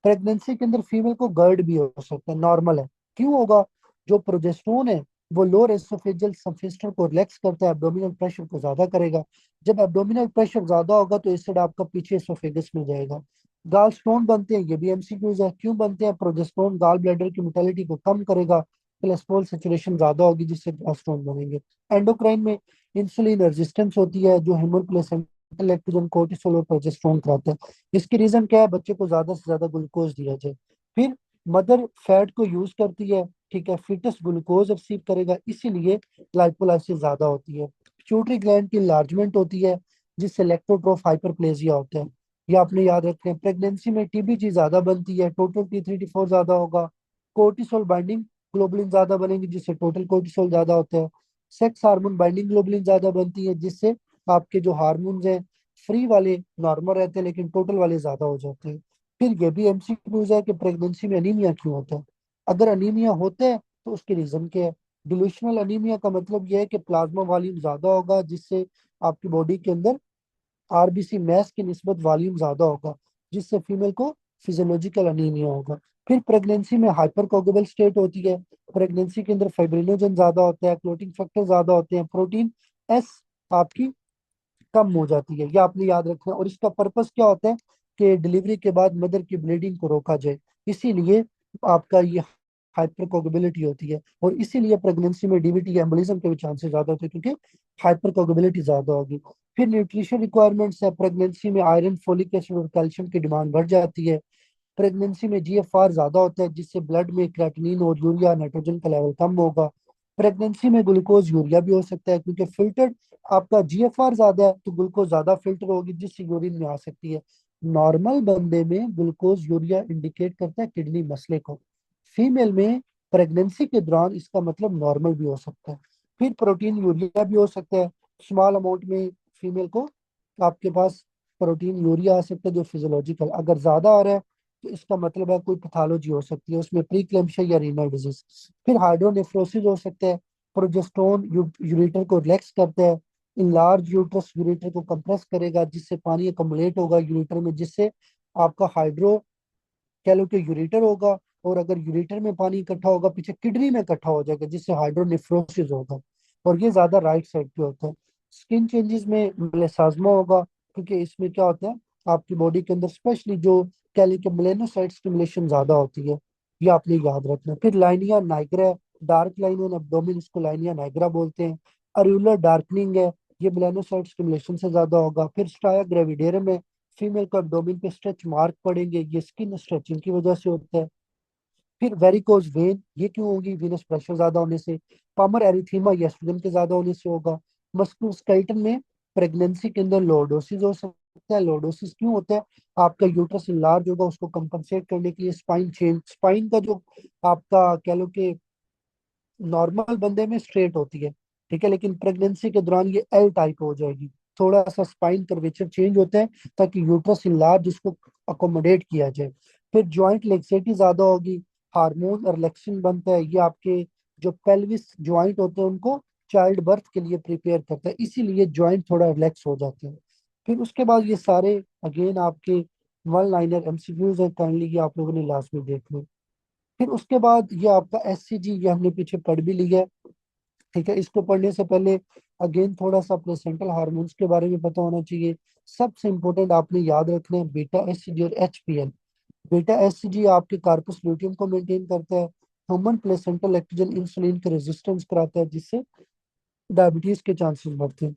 प्रेगनेंसी के अंदर फीमेल को गर्ड भी हो सकता है, नॉर्मल है, क्यों होगा, जो प्रोजेस्टेरोन है वो लोअर एसोफेजियल सफिस्टर को रिलैक्स करता है, एब्डोमिनल प्रेशर को ज्यादा करेगा। जब एब्डोमिनल प्रेशर ज्यादा होगा तो एसिड आपका पीछे एसोफेगस में जाएगा। गाल स्टोन बनते हैं, ये भी एमसीक्यूज है, क्यों बनते हैं, प्रोजेस्टेरोन गाल ब्लैडर की मोटिलिटी को कम करेगा, कोलेस्ट्रॉल सेचुरेशन ज्यादा होगी जिससे गाल स्टोन बनेंगे। एंडोक्राइन में इंसुलिन रेजिस्टेंस होती है, जो ह्यूमन प्लेसेंटा लैक्टोजन, कोर्टिसोल और प्रोजेस्टेरोन कराता है। इसकी रीजन क्या है, बच्चे को ज्यादा से ज्यादा ग्लूकोज दिया जाए। फिर मदर फैट को यूज करती है, ठीक है, फिटस ग्लूकोज रिसीव करेगा, इसीलिए लाइपोलाइसिस ज्यादा होती है। पिट्यूटरी ग्लैंड की लार्जमेंट होती है, जिससे लैक्टोट्रोफ हाइपरप्लेजिया होता है। ये आपने याद रखना है। प्रेगनेंसी में टीबीजी ज्यादा बनती है, टोटल T3 T4 ज्यादा होगा। कोर्टिसोल बाइंडिंग ग्लोबुलिन ज्यादा बनेंगे, जिससे टोटल कोर्टिसोल ज्यादा होता है। सेक्स हार्मोन बाइंडिंग ग्लोबुलिन ज्यादा बनती है, जिससे आपके जो हार्मोन्स हैं फ्री वाले नॉर्मल रहते हैं, लेकिन टोटल वाले ज्यादा हो जाते हैं। फिर ये भी एमसीक्यूज है कि प्रेगनेंसी में अनीमिया क्यों होता है, अगर अनीमिया होता है तो उसके रीजन क्या है। डिल्यूशनल अनीमिया का मतलब यह है कि प्लाज्मा वॉल्यूम ज्यादा होगा, जिससे आपकी बॉडी के अंदर आरबीसी मैस की निस्बत वॉल्यूम ज्यादा होगा, जिससे फीमेल को फिजियोलॉजिकल अनीमिया होगा। फिर प्रेगनेंसी में हाइपर कोगुबल स्टेट होती है, प्रेगनेंसी के अंदर फाइब्रिनोजन ज्यादा होता है, क्लोटिंग फैक्टर ज्यादा होते हैं, प्रोटीन एस आपकी कम हो जाती है, ये आपने याद रखना है। और इसका पर्पस क्या होता है कि डिलीवरी के बाद मदर की ब्लीडिंग को रोका जाए, इसीलिए आपका ये हाइपर कोगुबिलिटी होती है। और इसीलिए प्रेगनेंसी में डीवीटी एम्बोलिज्म के भी चांसेस ज्यादा होते हैं, क्योंकि हाइपर कोगुबिलिटी ज्यादा होगी। फिर न्यूट्रिशन रिक्वायरमेंट्स है, प्रेगनेंसी में आयरन, फोलिक एसिड और कैल्शियम की डिमांड बढ़ जाती है। प्रेगनेंसी में जीएफआर ज्यादा होता है, जिससे ब्लड में क्रेटिनिन और यूरिया नाइट्रोजन का लेवल कम होगा। प्रेगनेंसी में ग्लूकोज यूरिया भी हो सकता है, क्योंकि फिल्टर्ड आपका जीएफआर ज्यादा है तो ग्लूकोज ज्यादा फिल्टर होगी, जिससे यूरिन में आ सकती है। नॉर्मल बंदे में ग्लूकोज यूरिया इंडिकेट करता है किडनी मसले को, फीमेल में प्रेगनेंसी के दौरान इसका मतलब नॉर्मल भी हो सकता है। फिर प्रोटीन यूरिया भी हो सकता है, स्मॉल अमाउंट में फीमेल को आपके पास प्रोटीन यूरिया आ सकता है जो फिजियोलॉजिकल, अगर ज्यादा आ रहा है तो इसका मतलब है कोई पैथोलॉजी हो सकती है, उसमें प्रीक्लेम्शिया या रीनल डिजीज। फिर हाइड्रोनेफ्रोसिस हो सकता है, प्रोजेस्टेरोन यूरेटर को रिलैक्स करता है, इनलार्ज यूट्रस यूरेटर को कंप्रेस करेगा, जिससे पानी अकमुलेट होगा यूरेटर में, जिससे आपका हाइड्रो कह लो कि यूरेटर होगा, और अगर यूरेटर में पानी इकट्ठा होगा पीछे किडनी में इकट्ठा हो जाएगा, जिससे हाइड्रोनेफ्रोसिस होगा, और ये ज्यादा राइट साइड पे होता है। स्किन चेंजेस में मेलास्मा होगा, क्योंकि इसमें क्या होता है आपकी बॉडी के अंदर स्पेशली जो कह लें कि मेलेनोसाइट स्टिमुलेशन ज्यादा होती है, ये आपने याद रखना है। फिर linea nigra, dark line on abdomen, इसको लाइनिया नाइग्रा बोलते हैं। अरुलर डार्कनिंग है, ये मेलानोसाइट स्टिमुलेशन से ज्यादा होगा। फिर स्ट्राया ग्रेविडेरम है, फीमेल को एब्डोमेन पे स्ट्रेच मार्क पड़ेंगे, ये स्किन स्ट्रेचिंग की वजह से होता है। फिर वेरिकोज वेन, ये क्यों होगी, वीनस प्रेशर ज्यादा होने से। पामर एरिथीमा, ये एस्ट्रोजन के ज्यादा होने से होगा। मस्कुलोस्केलेटन में प्रेगनेंसी के अंदर लॉर्डोसिस हो सकता है, लॉर्डोसिस क्यों होता है, आपका यूट्रस लार्ज होगा, उसको कंपनसेट करने के लिए स्पाइन चेंज, स्पाइन का जो आपका कह लो कि नॉर्मल बंदे में स्ट्रेट होती है, ठीक है, लेकिन प्रेगनेंसी के दौरान ये एल टाइप हो जाएगी, थोड़ा सा स्पाइन कर्वेचर चेंज होता है ताकि यूट्रस लार्ज उसको अकोमोडेट किया जाए। फिर जॉइंट लेक्सिटी ज्यादा होगी, हार्मोन और रिलैक्सिन बनता है, ये आपके जो पेल्विस जॉइंट होते हैं उनको चाइल्ड बर्थ के लिए प्रिपेयर करता है, इसीलिए जॉइंट थोड़ा रिलैक्स हो जाते हैं। फिर उसके बाद ये सारे अगेन आपके वन लाइनर एमसीक्यूज है, काइंडली ये आप लोगों ने लास्ट में देख लो। फिर उसके बाद ये आपका एससीजी, ये हमने पीछे पढ़ भी लिया है, ठीक है। इसको पढ़ने से पहले अगेन थोड़ा सा प्लेसेंटल हार्मोन्स के बारे में पता होना चाहिए। सबसे इंपॉर्टेंट आपने याद रखना है बीटा एससीजी और एचपीएल। बीटा एससीजी आपके कार्पस लूटियम को मेंटेन करता है, ह्यूमन प्लेसेंटल लैक्टोजन इंसुलिन के रेजिस्टेंस कराता है, जिससे डायबिटीज के चांसेस बढ़ते हैं।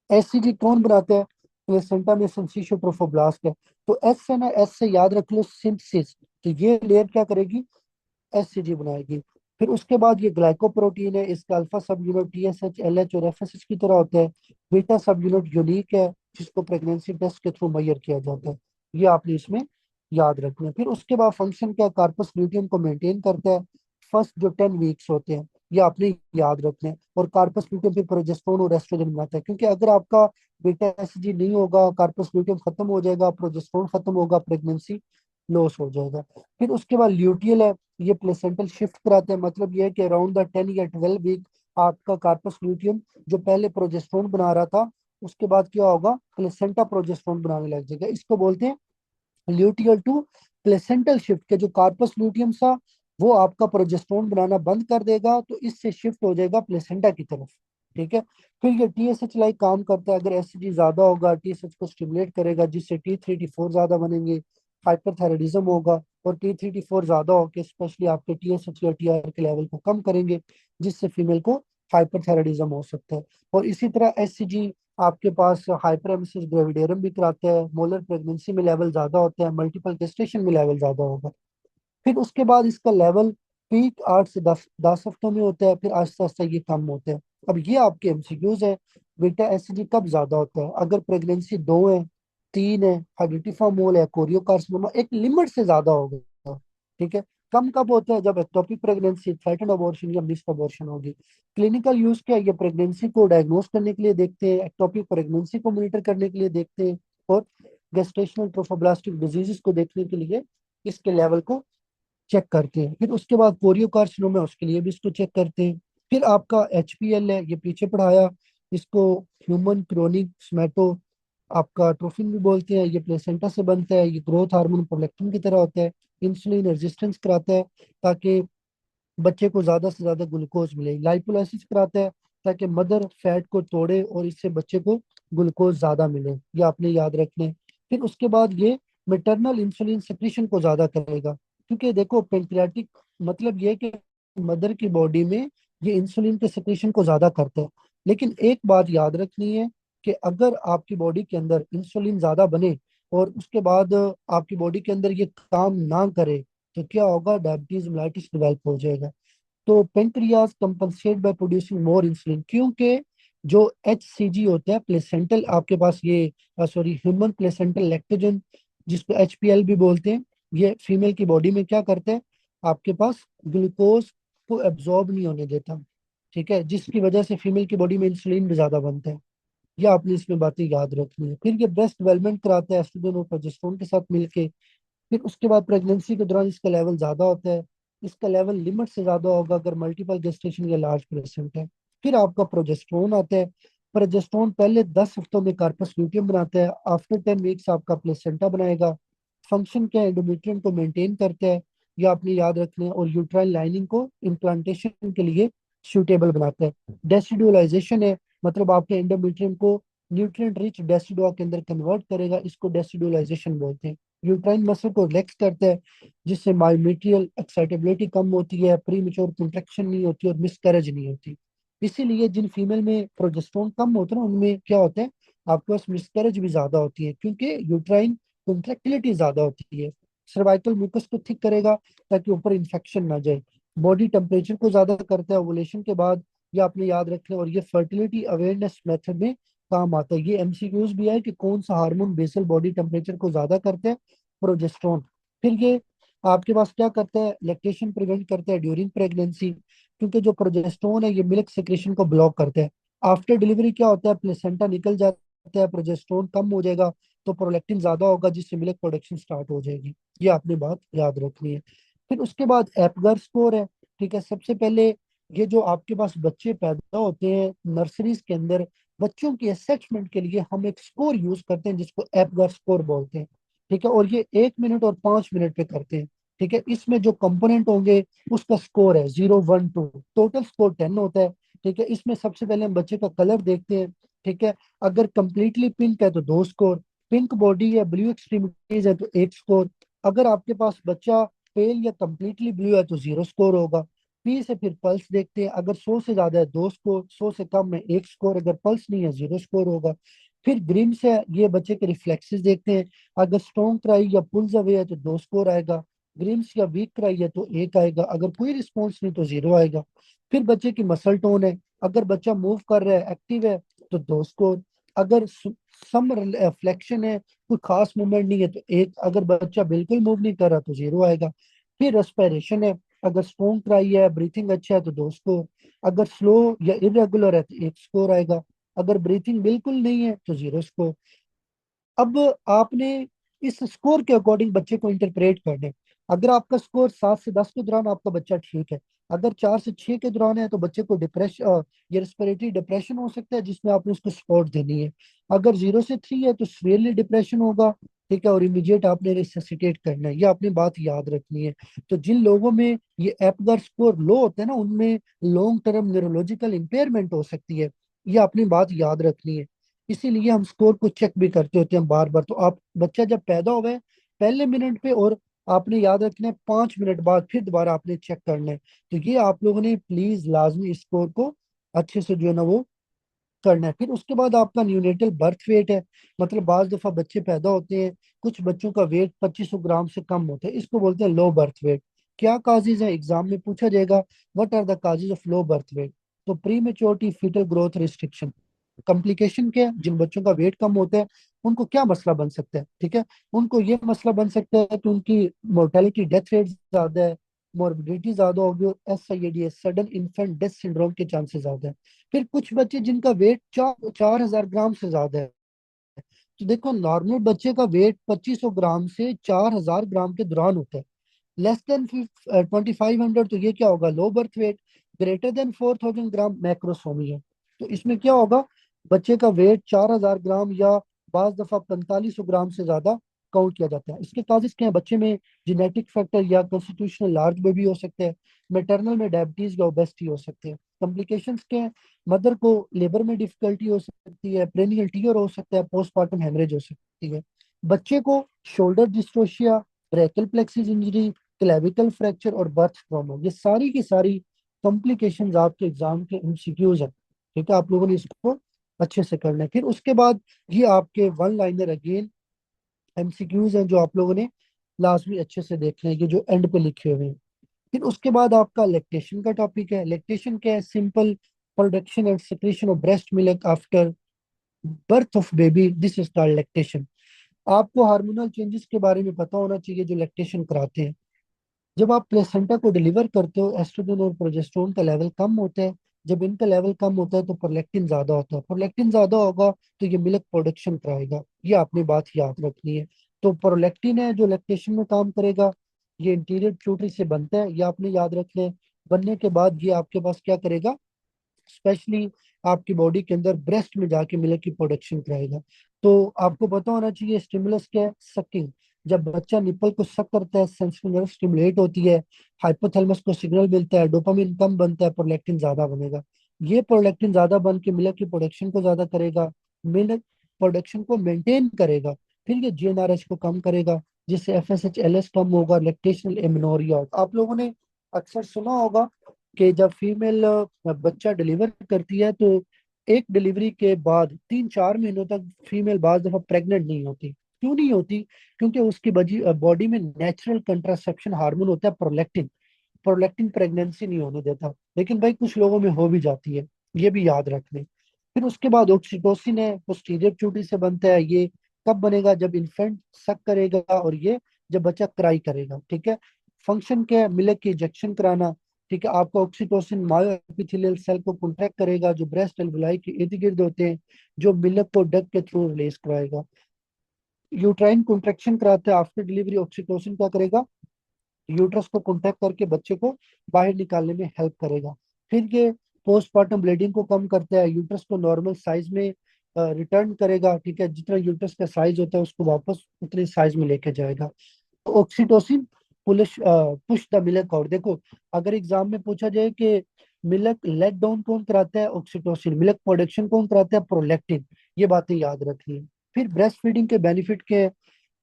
एससीजी कौन बनाता है, प्लेसेंटा में सिंथेसिस ट्रोफोब्लास्ट है, तो एस से ना, एस से याद रख लो सिंथेसिस, तो ये लेयर क्या करेगी, एससीजी बनाएगी। फिर उसके बाद ये ग्लाइकोप्रोटीन है, इसका अल्फा सब यूनिट टीएसएच, एलएच और एफएसएच की तरह होता है। बीटा सब यूनिट यूनिक है, जिसको प्रेगनेंसी टेस्ट के थ्रू मेजर किया जाता है, ये आपने इसमें याद रखना है। फिर उसके बाद फंक्शन क्या, कार्पस ल्यूटियम को मेंटेन करता है फर्स्ट जो 10 वीक्स होते हैं, ये आपने याद रखना है। और कार्पस ल्यूटियम फिर प्रोजेस्टेरोन और एस्ट्रोजन बनाता है, क्योंकि अगर आपका बीटा एसजी नहीं होगा, कार्पस ल्यूटियम खत्म हो जाएगा, प्रोजेस्टेरोन खत्म होगा, प्रेगनेंसी लॉस हो जाएगा। फिर उसके बाद ल्यूटियल है, ये प्लेसेंटल शिफ्ट कराते हैं, मतलब ये है कि अराउंड द 10 या 12 वीक आपका कार्पस ल्यूटियम जो पहले प्रोजेस्टेरोन बना रहा था, उसके बाद क्या होगा, प्लेसेंटा प्रोजेस्टेरोन बनाने लग जाएगा, इसको बोलते हैं ल्यूटियल टू प्लेसेंटल शिफ्ट, के जो कार्पस ल्यूटियम था वो आपका प्रोजेस्टेरोन बनाना बंद कर देगा, तो इससे शिफ्ट हो जाएगा प्लेसेंटा की तरफ, ठीक है। फिर ये टीएसएच लाइक काम करता है, अगर एसजी ज्यादा होगा टीएसएच को स्टिमुलेट करेगा, जिससे T3 T4 ज्यादा बनेंगे, हाइपरथायराइडिज्म होगा, और T3 T4 ज्यादा होकर स्पेशली आपके टीएसएच या टीआर के लेवल को कम करेंगे, जिससे फीमेल को हाइपरथायराइडिज्म हो सकता है। और इसी तरह एससीजी आपके पास हाइपरेमेसिस ग्रेविडेरम भी कराता है, मोलर प्रेगनेंसी में लेवल ज्यादा होता है, मल्टीपल गेस्टेशन में लेवल ज्यादा होगा। फिर उसके बाद इसका लेवल पीक 8 से 10 हफ्तों में होता है, फिर आहिस्ता आहिस्ता ये कम होता है। अब ये आपके एमसीक्यूज है, बीटा एसजी कब ज्यादा होता है, अगर प्रेगनेंसी 2 है, 3 है, हाइड्रोटिफामोल है, कोरियोकार्सिनोमा एक लिमिट से ज्यादा होगा, ठीक है। कम कब होता है, जब एक्टोपिक प्रेगनेंसी, थ्रेटन अबॉर्शन या मिस्ड अबॉर्शन होगी। क्लिनिकल यूज क्या है, ये प्रेगनेंसी को डायग्नोस करने के लिए देखते हैं, एक्टोपिक प्रेगनेंसी को मॉनिटर करने के लिए देखते हैं, और गेस्टेशनल ट्रोफोब्लास्टिक डिजीजेस को देखने के लिए इसके लेवल को चेक करते हैं। फिर उसके बाद कोरियोकार्सिनोमा, उसके लिए भी इसको चेक करते हैं। फिर आपका HPL है, ये पीछे पढ़ाया, इसको ह्यूमन क्रोनिक स्मेटो आपका ट्रोफिन भी बोलते हैं। ये प्लेसेंटा से बनता है, ये ग्रोथ हार्मोन प्रोलेक्टिन की तरह होता है, इंसुलिन रेजिस्टेंस कराता है ताकि बच्चे को ज्यादा से ज्यादा ग्लूकोज मिले। लाइपोलाइसिस कराता है ताकि मदर फैट को तोड़े और इससे बच्चे को ग्लूकोज ज्यादा मिले, ये आपने याद रखना है। फिर उसके बाद ये मेटरनल इंसुलिन सेक्रेशन को ज्यादा करेगा, क्योंकि देखो पेंक्रियाटिक मतलब ये कि मदर की बॉडी में ये इंसुलिन के सेक्रेशन को ज्यादा करता है। लेकिन एक बात याद रखनी है कि अगर आपकी बॉडी के अंदर इंसुलिन ज्यादा बने और उसके बाद आपकी बॉडी के अंदर ये काम ना करे, तो क्या होगा, डायबिटीज मेलाइटिस डेवलप हो जाएगा। तो pancreas compensate by producing more insulin, क्योंकि जो HCG होता है प्लेसेंटल आपके पास ये सॉरी ह्यूमन प्लेसेंटल लैक्टोजन, जिसको HPL भी बोलते हैं, ये फीमेल की बॉडी में क्या करते हैं, आपके पास ग्लूकोज को एब्जॉर्ब नहीं होने देता। ठीक है, जिसकी वजह से फीमेल की बॉडी में इंसुलिन भी ज्यादा बनता है। ये आपने इसमें बातें याद रखनी है। फिर ये ब्रेस्ट डेवलपमेंट कराता है एस्ट्रोजन और प्रोजेस्टेरोन के साथ मिलके। फिर उसके बाद प्रेगनेंसी के दौरान इसका लेवल ज्यादा होता है, इसका लेवल लिमिट से ज्यादा होगा अगर मल्टीपल गेस्टेशन या लार्ज प्रेसेंट है। फिर आपका प्रोजेस्टेरोन आता है। प्रोजेस्टेरोन पहले 10 हफ्तों में कार्पस ल्यूटियम बनाता है, आफ्टर 10 वीक्स आपका प्लेसेंटा बनाएगा। फंक्शन क्या है, एंडोमेट्रियम को मेंटेन करता है, ये आपने याद रखना है, और यूट्राइन लाइनिंग को इम्प्लांटेशन के लिए सूटेबल बनाता है। डेसिडुअलाइजेशन है, मतलब आपके एंडोमेट्रियम को न्यूट्रिएंट रिच डेसिडुआ के अंदर कन्वर्ट करेगा, इसको डेसिडुअलाइजेशन बोलते हैं। यूट्राइन मसल को रिलैक्स करता है, जिससे मायोमेट्रियल एक्साइटेबिलिटी कम होती है, प्री मेच्योर कंट्रैक्शन नहीं होती और मिसकैरेज नहीं होती। इसीलिए जिन फीमेल में प्रोजेस्टेरोन कम होता है ना, उनमें क्या होता है, आपके पास मिसकैरेज भी ज्यादा होती है, क्योंकि यूट्राइन कंट्रैक्टिलिटी ज्यादा होती है। सर्वाइकल म्यूकस को ठीक करेगा ताकि ऊपर इंफेक्शन ना जाए। बॉडी टेम्परेचर को ज्यादा करता है ओवुलेशन के बाद, ये आपने याद रखना है। और ये फर्टिलिटी अवेयरनेस मेथड में काम आता है। ये MCQs भी है कि कौन सा हार्मोन बेसल बॉडी टेम्परेचर को ज्यादा करते हैं, प्रोजेस्टेरोन। फिर ये आपके पास क्या करता है, लैक्टेशन प्रिवेंट करता है ड्यूरिंग प्रेगनेंसी, क्योंकि जो प्रोजेस्टेरोन है ये मिल्क सेक्रेशन को ब्लॉक करता है। आफ्टर डिलीवरी क्या होता है, प्लेसेंटा निकल जाता है, प्रोजेस्टेरोन कम हो जाएगा, तो प्रोलैक्टिन ज्यादा होगा, जिससे मिल्क प्रोडक्शन स्टार्ट हो जाएगी। ये आपने बात याद रखनी है। फिर उसके बाद एपगर स्कोर है। ठीक है, सबसे पहले ये जो आपके पास बच्चे पैदा होते हैं नर्सरीज के अंदर, बच्चों की असेसमेंट के लिए हम एक स्कोर यूज करते हैं जिसको एपगर स्कोर बोलते हैं। ठीक है, और ये 1 मिनट और 5 मिनट पे करते हैं। ठीक है, इसमें जो कंपोनेंट होंगे उसका स्कोर है 0, 1, 2, टोटल स्कोर 10 होता है। ठीक है, इसमें सबसे पहले हम बच्चे का कलर देखते हैं। ठीक है, अगर कंप्लीटली पिंक है तो 2 स्कोर, पिंक बॉडी है, ब्लू एक्सट्रीमिटीज है तो 1 स्कोर, अगर आपके पास बच्चा पेल या कंप्लीटली ब्लू है तो 0 स्कोर होगा। पी से फिर पल्स देखते हैं, अगर 100 से ज्यादा है 2 स्कोर, 100 से कम है 1 स्कोर, अगर पल्स नहीं है 0 स्कोर होगा। फिर ग्रिम से ये बच्चे के रिफ्लेक्सेस देखते हैं, अगर स्ट्रॉन्ग क्राई या पुल्स अवे है तो 2 स्कोर आएगा, ग्रिम्स या वीक क्राई है तो 1 आएगा, अगर कोई रिस्पॉन्स नहीं तो 0 आएगा। फिर बच्चे की मसल टोन है, अगर बच्चा मूव कर रहा है, एक्टिव है, तो 2 स्कोर, अगर सम फ्लेक्शन है, कोई खास मूवमेंट नहीं है तो 1, अगर बच्चा बिल्कुल मूव नहीं कर रहा तो 0 आएगा। फिर रेस्पिरेशन है, अगर स्ट्रॉन्ग ट्राई है, ब्रीथिंग अच्छा है तो 2 स्कोर, अगर स्लो या इरेगुलर है तो 1 स्कोर आएगा, अगर ब्रीथिंग बिल्कुल नहीं है तो 0 स्कोर। अब आपने इस स्कोर के अकॉर्डिंग बच्चे को इंटरप्रेट करना है। अगर आपका स्कोर 7 से 10 के दौरान आपका बच्चा ठीक है, अगर 4 से 6 के दौरान है तो बच्चे को डिप्रेशन या रेस्पिरेटरी डिप्रेशन हो सकता है, जिसमें आपने उसको सपोर्ट देनी है। अगर 0 से 3 है तो सीवियरली डिप्रेशन होगा। ठीक है, और इमीडिएट आपने रिससिटेट करना है, ये आपने बात याद रखनी है। तो जिन लोगों में ये एपगर स्कोर लो होता है ना, उनमें लॉन्ग टर्म न्यूरोलॉजिकल इंपेयरमेंट हो सकती है, ये आपने बात याद रखनी है। इसीलिए हम स्कोर को चेक भी करते होते हैं बार बार। तो आप बच्चा जब पैदा हुआ है पहले मिनट पे, और आपने याद रखना है 5 मिनट बाद फिर दोबारा आपने चेक करना है। तो ये आप लोगों ने प्लीज लाजमी स्कोर को अच्छे से जो है ना वो करना है। फिर उसके बाद आपका न्यूनेटल बर्थ वेट है, मतलब बाज दफा बच्चे पैदा होते हैं, कुछ बच्चों का वेट 2500 ग्राम से कम होता है, इसको बोलते हैं लो बर्थ वेट। क्या काजेज है, एग्जाम में पूछा जाएगा, what are the causes of low birth weight. तो prematurity, fetal growth restriction. Complication क्या है, जिन बच्चों का वेट कम होता है उनको क्या मसला बन सकता है, ठीक है, उनको ये मसला बन सकता है कि उनकी मोर्टेलिटी डेथ रेट ज्यादा है, मोर्बिडिटी ज्यादा होगी, और SIADS sudden infant death syndrome के चांसेस ज्यादा है। फिर कुछ बच्चे जिनका वेट 4,000 ग्राम से ज्यादा है, तो देखो, नॉर्मल बच्चे का वेट 2500 ग्राम से 4000 ग्राम के दौरान होता है। लेस देन 2500, तो ये क्या होगा, लो बर्थ वेट। ग्रेटर देन 4000 ग्राम मैक्रोसोमी है। तो इसमें क्या होगा, बच्चे का वेट 4000 ग्राम या बाज दफा 4500 ग्राम से ज्यादा काउंट किया जाता है। इसके काजेस क्या है, बच्चे में जेनेटिक फैक्टर या कॉन्स्टिट्यूशनल लार्ज बेबी हो सकते हैं, मेटरनल में डायबिटीज या ओबेसिटी हो सकते हैं। कॉम्प्लिकेशंस क्या है, मदर को लेबर में डिफिकल्टी हो सकती है, प्रेनियल टीयर हो सकता है, पोस्टमार्टम हेमरेज हो सकती है। बच्चे को shoulder dystocia, brachial plexus injury, clavicle fracture और बर्थ ट्रॉमा, ये सारी की सारी कॉम्प्लिकेशंस आपके एग्जाम के एमसीक्यूज हैं। ठीक है, आप लोगों ने इसको अच्छे से करना है। फिर उसके बाद ये आपके वन लाइनर अगेन एमसीक्यूज हैं जो आप लोगों ने लास्ट में अच्छे से देखने हैं, ये जो एंड पे लिखे हुए हैं। फिर उसके बाद आपका लैक्टेशन का टॉपिक है। लैक्टेशन क्या है, simple production and secretion of breast milk after birth of baby, this is called lactation. आपको हार्मोनल चेंजेस के बारे में पता होना चाहिए जो लैक्टेशन कराते हैं। जब आप प्लेसेंटा को डिलीवर करते हो, एस्ट्रोजन और प्रोजेस्टेरोन का लेवल कम होता है। जब इनका लेवल कम होता है तो प्रोलैक्टिन ज्यादा होता है। प्रोलैक्टिन ज्यादा होगा तो ये मिल्क प्रोडक्शन कराएगा। ये आपने बात याद रखनी है। तो प्रोलैक्टिन है जो लैक्टेशन में काम करेगा। ये इंटीरियर प्यूटरी से बनता है, ये आपने याद रखना है। बनने के बाद ये आपके पास क्या करेगा, स्पेशली आपकी बॉडी के अंदर ब्रेस्ट में जाके मिल्क की प्रोडक्शन कराएगा। तो आपको पता होना चाहिए स्टिमुलस क्या है, सकिंग। जब बच्चा निपल को सक करता है, सेंट्रल नर्व स्टिमुलेट होती है, हाइपोथैलेमस को सिग्नल मिलता है, डोपामिन कम बनता है, प्रोलैक्टिन ज्यादा बनेगा। ये प्रोलैक्टिन ज्यादा बन के मिल्क की प्रोडक्शन को ज्यादा करेगा, मिल्क प्रोडक्शन को मेंटेन करेगा। फिर ये जीएनआरएच को कम करेगा, जिससे एफएसएच कम होगा, लैक्टेशनल एमेनोरिया होगा। आप लोगों ने अक्सर सुना होगा कि जब फीमेल बच्चा डिलीवर करती है तो एक डिलीवरी के बाद 3-4 महीनों तक फीमेल बाज दफा प्रेग्नेंट नहीं होती। क्यों नहीं होती, क्योंकि उसकी बॉडी में नेचुरल कंट्रासेप्शन हार्मोन होता है प्रोलैक्टिन। प्रोलैक्टिन प्रेगनेंसी नहीं होने देता, लेकिन भाई कुछ लोगों में हो भी जाती है, ये भी याद रख लें। फिर उसके बाद ऑक्सीटोसिन है, पोस्टीरियर प्यूटी से बनता है। ये कब बनेगा, जब इन्फेंट सक करेगा, और ये जब बच्चा क्राई करेगा। ठीक है, फंक्शन क्या है, मिल्क की इंजेक्शन कराना। ठीक है, आपका ऑक्सीटोसिन मायो एपिथेलियल सेल को कॉन्ट्रैक्ट करेगा जो ब्रेस्ट एल्वुलाई के इर्द गिर्द होते हैं, जो मिल्क को डक के थ्रू रिलीज कराएगा। यूट्राइन कॉन्ट्रैक्शन कराते हैं आफ्टर डिलीवरी, ऑक्सीटोसिन क्या करेगा, यूट्रस को कॉन्टैक्ट करके बच्चे को बाहर निकालने में हेल्प करेगा। फिर ये पोस्टमार्टम ब्लीडिंग को कम करता है, यूट्रस को नॉर्मल साइज में रिटर्न करेगा। ठीक है, जितना यूट्रस का साइज होता है उसको वापस उतने साइज में लेके जाएगा। तो oxytocin push the milk out. देखो, अगर एग्जाम में पूछा जाए कि मिल्क लेट डाउन कौन कराता है, ऑक्सीटोसिन। मिल्क प्रोडक्शन कौन कराता है, प्रोलैक्टिन। ये बातें याद रखनी है। फिर ब्रेस्ट फीडिंग के बेनिफिट के,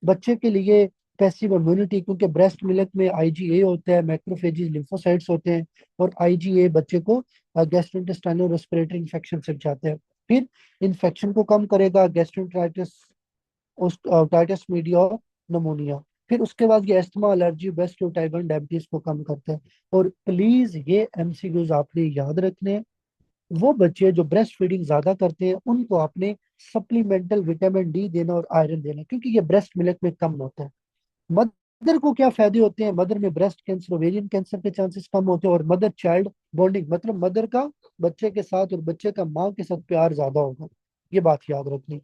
बच्चे के लिए पैसिव इम्यूनिटी, क्योंकि ब्रेस्ट मिल्क में आईजीए होता है, मैक्रोफेजेस लिम्फोसाइट्स होते हैं, और आईजीए बच्चे को गैस्ट्रोइंटेस्टाइनल रेस्पिरेटरी इन्फेक्शन से बचाते हैं। फिर इन्फेक्शन को कम करेगा, गैस्ट्रोइंटाइटिस, टाइटस मीडिया और नमोनिया। फिर उसके बाद ये asthma, allergy, best type 1 diabetes को कम करता है। और प्लीज ये एमसीक्यूज आपने याद रखने हैं। वो बच्चे जो ब्रेस्ट फीडिंग ज्यादा करते हैं उनको आपने सप्लीमेंटल विटामिन डी देना और आयरन देना, क्योंकि ये ब्रेस्ट मिल्क में कम होता है। मदर को क्या फायदे होते हैं, मदर में ब्रेस्ट कैंसर, ओवेरियन कैंसर के चांसेस कम होते हैं, और मदर चाइल्ड बॉन्डिंग, मतलब मदर का बच्चे के साथ और बच्चे का माँ के साथ प्यार ज्यादा होगा। ये बात याद रखनी।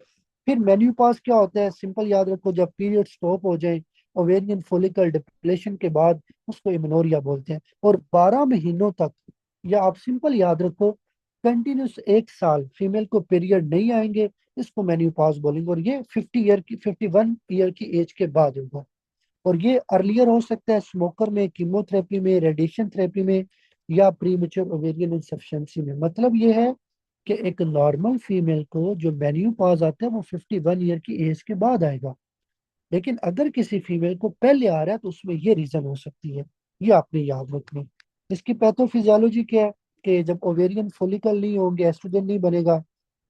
फिर मेन्यूपास क्या होता है, सिंपल याद रखो, जब पीरियड स्टॉप हो जाए ओवेरियन फॉलिकल डिप्लेशन के बाद, उसको इमेनोरिया बोलते हैं। और 12 महीनों तक, या आप सिंपल याद रखो, कंटिन्यूस 1 साल फीमेल को पीरियड नहीं आएंगे, इसको मेन्यूपास बोलेंगे। और ये 51 ईयर की एज के बाद होगा। और ये अर्लियर हो सकता है स्मोकर में, कीमोथेरेपी में, रेडिएशन थेरेपी में, या प्रीमेच्योर ओवेरियन इंसफिशिएंसी में। मतलब ये है कि एक नॉर्मल फीमेल को जो मेन्यूपॉज आता है वो 51 ईयर की एज के बाद आएगा। लेकिन अगर किसी फीमेल को पहले आ रहा है तो उसमें ये रीजन हो सकती है। ये आपने याद रखना। इसकी पैथोफिजियोलॉजी क्या है, कि जब ओवेरियन फॉलिकल नहीं होंगे, एस्ट्रोजन नहीं बनेगा,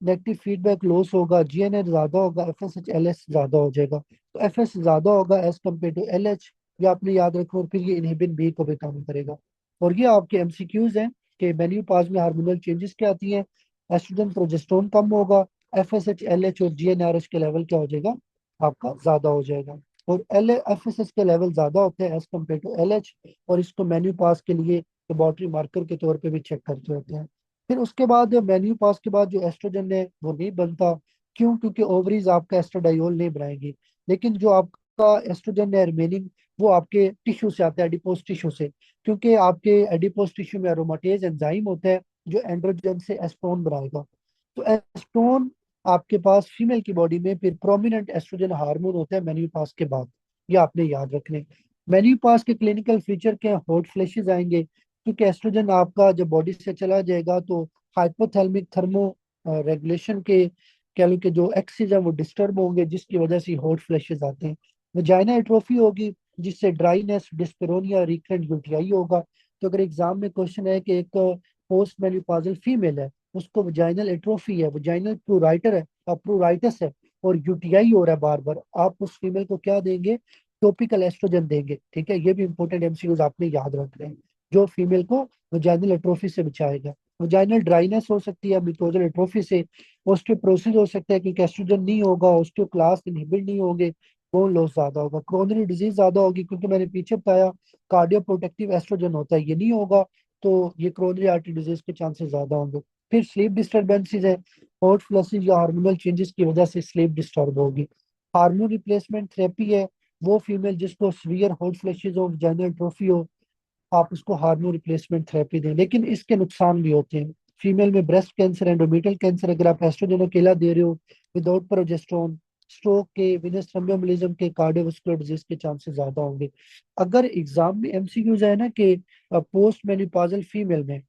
नेगेटिव फीडबैक लॉस होगा, जीएनएच ज्यादा होगा, एफएसएच एलएच ज्यादा हो जाएगा। तो एफएस ज्यादा होगा एज कम्पेयर टू एलएच, ये आपने याद रखो। और फिर ये इनहिबिन बी को भी काम करेगा। और ये आपके एमसीक्यूज हैं कि मेन्यूपाज में हार्मोनल चेंजेस क्या आती हैं, एस्ट्रोजन प्रोजेस्टेरोन कम होगा, एफएसएच एलएच और जीएनआरएच के लेवल क्या हो जाएगा, आपका ज्यादा हो जाएगा। और एल एफ एस एस के लेवल ज्यादा होते हैं as compared to L H. और इसको मेन्यू पास के लिए लेबोरेटरी मार्कर के तौर पे भी चेक करते होते हैं। फिर उसके बाद मेन्यू पास के बाद जो एस्ट्रोजन है वो नहीं बनता, क्यों? क्योंकि ओवरीज आपका एस्ट्राडायोल नहीं बनाएगी। लेकिन जो आपका एस्ट्रोजन है रिमेनिंग, वो आपके टिश्यू से आता है, एडिपोज टिश्यू से। क्योंकि आपके एडिपोज टिश्यू में अरोमाटेज एंजाइम होता है जो एंड्रोजन से एस्ट्रोन बनाएगा। तो एस्ट्रोन आपके पास फीमेल की बॉडी में फिर प्रोमिनेंट एस्ट्रोजन हार्मोन होता है मेन्यूपास के बाद। ये आपने याद रखने। मेन्यूपास के क्लिनिकल फीचर के हॉट फ्लैशेस आएंगे, क्योंकि एस्ट्रोजन आपका जब बॉडी से चला जाएगा तो हाइपोथैलेमिक थर्मो रेगुलेशन के कह लो कि जो एक्सिस है वो डिस्टर्ब होंगे, जिसकी वजह से हॉट फ्लैशेस आते हैं। वजाइना एट्रोफी होगी, जिससे ड्राइनेस, डिस्पेरोनिया, रिकरेंट यूटीआई होगा। तो अगर एग्जाम में क्वेश्चन है कि एक पोस्ट मेनोपॉजल फीमेल है, उसको वजाइनल एट्रोफी है, वजाइनल प्रूराइटर है, प्रूराइटस है, और यूटीआई हो रहा है बार बार, आप उस फीमेल को क्या देंगे? टॉपिकल एस्ट्रोजन देंगे। ठीक है, ये भी इंपॉर्टेंट एमसीक्यूज आपने याद रखने हैं, जो फीमेल को वजाइनल एट्रोफी से बचाएगा। वजाइनल ड्राइनेस हो सकती है मिकोजल एट्रोफी से, ऑस्टियोप्रोसिस हो सकता है क्योंकि एस्ट्रोजन नहीं होगा, ऑस्टियोक्लास्ट इनहिबिट नहीं होंगे, बोन लॉस ज्यादा होगा, क्रोनरी डिजीज ज्यादा होगी क्योंकि मैंने पीछे बताया कार्डियो प्रोटेक्टिव एस्ट्रोजन होता है, ये नहीं होगा तो ये क्रोनरी आर्टरी डिजीज के चांसेस ज्यादा होंगे। फिर स्लीप डिस्टर्बेंसेज है, हॉट फ्लशिंग या हार्मोनल चेंजेस की वजह से स्लीप डिस्टर्ब होगी। हार्मोन रिप्लेसमेंट थेरेपी है, वो फीमेल जिसको सीवियर हॉट फ्लैशेज हो, वजाइनल ट्रोफी हो, आप उसको हार्मोन रिप्लेसमेंट थेरेपी दें। लेकिन इसके नुकसान भी होते हैं। फीमेल में ब्रेस्ट कैंसर, एंडोमेट्रियल कैंसर, अगर आप एस्ट्रोजन अकेला दे रहे हो विदाउट प्रोजेस्टेरोन, स्ट्रोक के, विनस थ्रोम्बोएम्बोलिज्म के, कार्डियोवास्कुलर डिजीज के चांसेस ज्यादा होंगे। अगर एग्जाम में एमसीक्यूज है ना कि पोस्ट मेनोपॉजल फीमेल में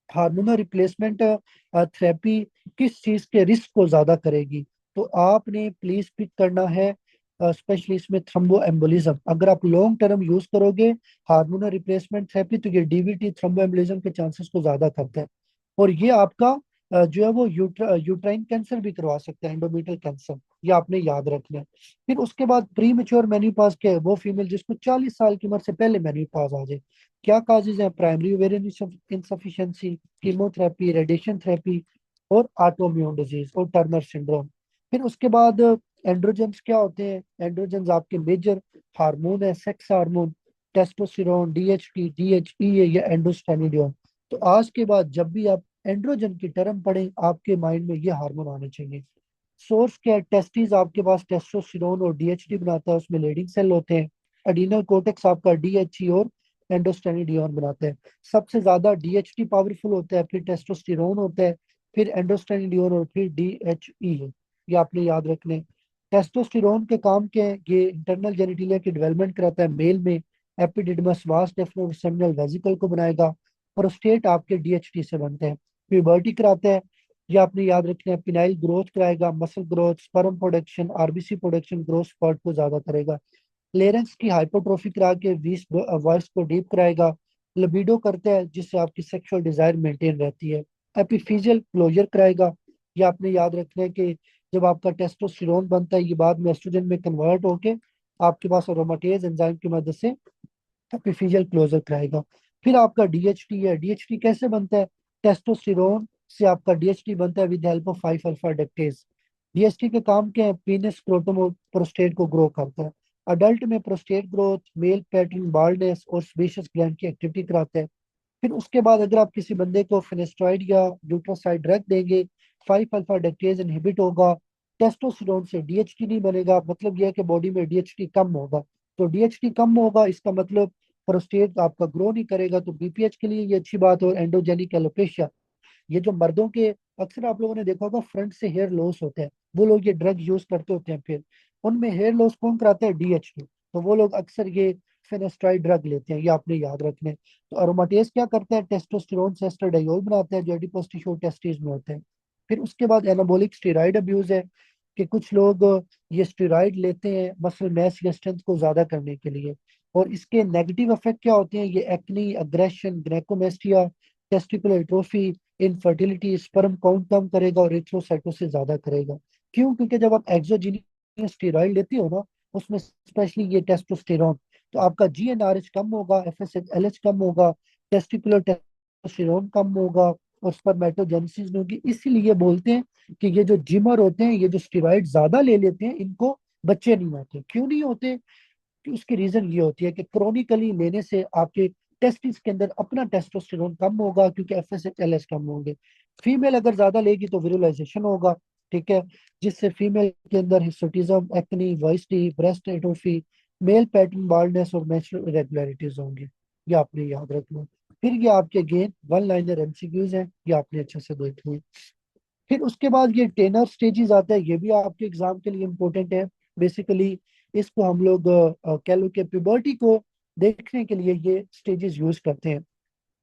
हार्मोनल रिप्लेसमेंट थेरेपी किस चीज के रिस्क को ज्यादा करेगी, तो आपने प्लीज पिक करना है स्पेशली इसमें थ्रोम्बो एम्बोलिज्म। अगर आप लॉन्ग टर्म यूज करोगे हार्मोनल रिप्लेसमेंट थेरेपी, तो ये डीवीटी थ्रोम्बो एम्बोलिज्म के चांसेस को ज्यादा करता है। और ये आपका जो है वो यूट्राइन कैंसर भी करवा सकता है, एंडोमेट्रियल कैंसर। ये आपने याद रखना है। फिर उसके बाद प्री मेच्योर मेन्यूपाज के, वो फीमेल जिसको 40 साल की उम्र से पहले मेन्यूपाज आ जाए। क्या काजेज हैं? Primary ovarian insufficiency, chemotherapy, radiation therapy, और ऑटोइम्यून डिजीज और टर्नर सिंड्रोम। फिर उसके बाद एंड्रोजन्स क्या होते हैं? एंड्रोजन्स आपके मेजर हार्मोन है, सेक्स हार्मोन, टेस्टोस्टेरोन, डीएचटी, डीएचई या एंडोस्टेनिडियोन। तो आज के बाद जब भी आप एंड्रोजन की टर्म पढ़ें, आपके माइंड में ये हार्मोन आने चाहिए। सोर्स क्या है? टेस्टिस आपके पास टेस्टोस्टेरोन और डीएचटी बनाता है, उसमें लीडिंग सेल होते हैं। एडिनल कोर्टेक्स आपका डीएचई और एंडोस्टेनिडियोन बनाते हैं। सबसे ज्यादा डीएचटी पावरफुल होता है, फिर टेस्टोस्टेरोन होता है, फिर एंडोस्टेनिडियोन, और फिर डीएचई है। ये आपने याद रखने। टेस्टोस्टेरोन के काम क्या है? ये इंटरनल जेनिटिलिया की डेवलपमेंट कराता है मेल में, एपिडिडमस वास डेफिनेट सेमिनल वेसिकल को बनाएगा। प्रोस्टेट आपके डीएचटी से बनते हैं। प्यूबर्टी कराता है, ये आपने याद रखना है। पिनाइल ग्रोथ कराएगा, muscle growth, sperm production, RBC production, growth spurt को ज्यादा करेगा। लेरेंस की हाइपोट्रोफी करा के वॉइस को डीप कराएगा। लिबिडो करता है, जिससे आपकी सेक्सुअल डिजायर मेंटेन रहती है। एपिफिजियल क्लोजर कराएगा। ये आपने याद रखना है कि जब आपका टेस्टोस्टेरोन बनता है, ये बाद में एस्ट्रोजन में कन्वर्ट होके आपके पास अरोमाटेज एंजाइम की मदद से एपिफिजियल क्लोजर कराएगा। फिर आपका डीएचटी है। डीएचटी कैसे बनता है? टेस्टोस्टेरोन से आपका डीएचटी बनता है with help of 5 alpha reductase. DHT के काम क्या है? पीनस, स्क्रोटम और प्रोस्टेट को ग्रो करता है। अडल्ट में prostate growth, male pattern baldness और स्पेशियस ग्लैंड की एक्टिविटी कराता है। फिर उसके बाद अगर आप किसी बंदे को फिनेस्ट्राइड या यूट्रोसाइड ड्रग देंगे, 5 अल्फा रेडक्टेज इनहिबिट होगा, टेस्टोस्टेरोन से डीएचटी नहीं बनेगा, मतलब यह है कि बॉडी में डीएचटी कम होगा। तो डीएचटी कम होगा, इसका मतलब प्रोस्टेट आपका ग्रो नहीं करेगा, तो बीपीएच के लिए ये अच्छी बात है। और एंडोजेनिक एलोपेशिया, ये जो मर्दों के अक्सर आप लोगों ने देखा होगा फ्रंट से हेयर लॉस होते हैं, वो लोग ये ड्रग यूज करते होते हैं, फिर उनमें हेयर लॉस कौन कराता है? डीएचटी। तो वो लोग अक्सर ये फेनेस्ट्राइड ड्रग लेते हैं, ये आपने याद रखने। तो अरोमाटेज क्या करता है? टेस्टोस्टेरोन से एस्ट्राडायोल बनाता है जो एडिपोज टिश्यू टेस्टिस में होते हैं। फिर उसके बाद एनाबॉलिक स्टेरॉइड अब्यूज है, कि कुछ लोग ये स्टेरॉइड लेते हैं मसल मैस या स्ट्रेंथ को ज्यादा करने के लिए। और इसके नेगेटिव इफेक्ट क्या होते हैं? ये acne, aggression, gynaecomastia, testicular atrophy, infertility, sperm count कम करेगा और एरिथ्रोसाइटोसिस ज्यादा करेगा। क्यों? क्योंकि जब आप एक्सोजीनियस स्टेरॉइड लेते हो ना, उसमें स्पेशली ये टेस्टोस्टेरोन, तो आपका जीएनआरएच कम होगा, एफएसएच कम होगा, टेस्टिकुलर टेस्टोस्टेरोन कम होगा, और स्पर्मेटोजेनेसिस नहीं होगी। इसीलिए बोलते हैं कि ये जो जिमर होते हैं, ये जो स्टेरॉइड ज्यादा ले लेते हैं, इनको बच्चे नहीं होते। क्यों नहीं होते? कि उसकी रीजन ये होती है कि क्रोनिकली लेने से आपके टेस्टिस के अंदर अपना टेस्टोस्टेरोन कम होगा, क्योंकि एफएसएच एलएच कम होंगे। फीमेल अगर ज्यादा लेगी तो विरुलाइजेशन होगा, ठीक है, जिससे फीमेल के अंदर हिस्टोटिज्म, एक्ने, वाइस्टी, breast atrophy, male pattern baldness और मेंस्ट्रुअल इरेगुलरिटीज होंगी। ये आपने याद रखना। फिर ये आपके अगेन वन लाइनर एमसीक्यूज हैं, ये आपने अच्छे से देखनी है। फिर उसके बाद ये टेनर स्टेजेस आता है, ये भी आपके एग्जाम के लिए इम्पोर्टेंट है। बेसिकली इसको हम लोग कह लो कि प्यूबर्टी को देखने के लिए ये स्टेजेस यूज करते हैं।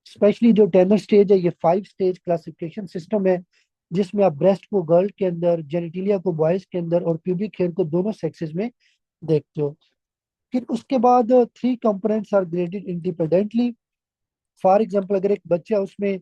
स्पेशली जो टेनर स्टेज है, ये 5 स्टेज क्लासिफिकेशन सिस्टम है, जिसमें आप ब्रेस्ट को गर्ल के अंदर, जेनिटिलिया को बॉयज के अंदर और प्यूबिक हेयर को दोनों सेक्सेस में देखते हो। फिर उसके बाद 3 components are graded independently. For example अगर एक बच्चा, उसमें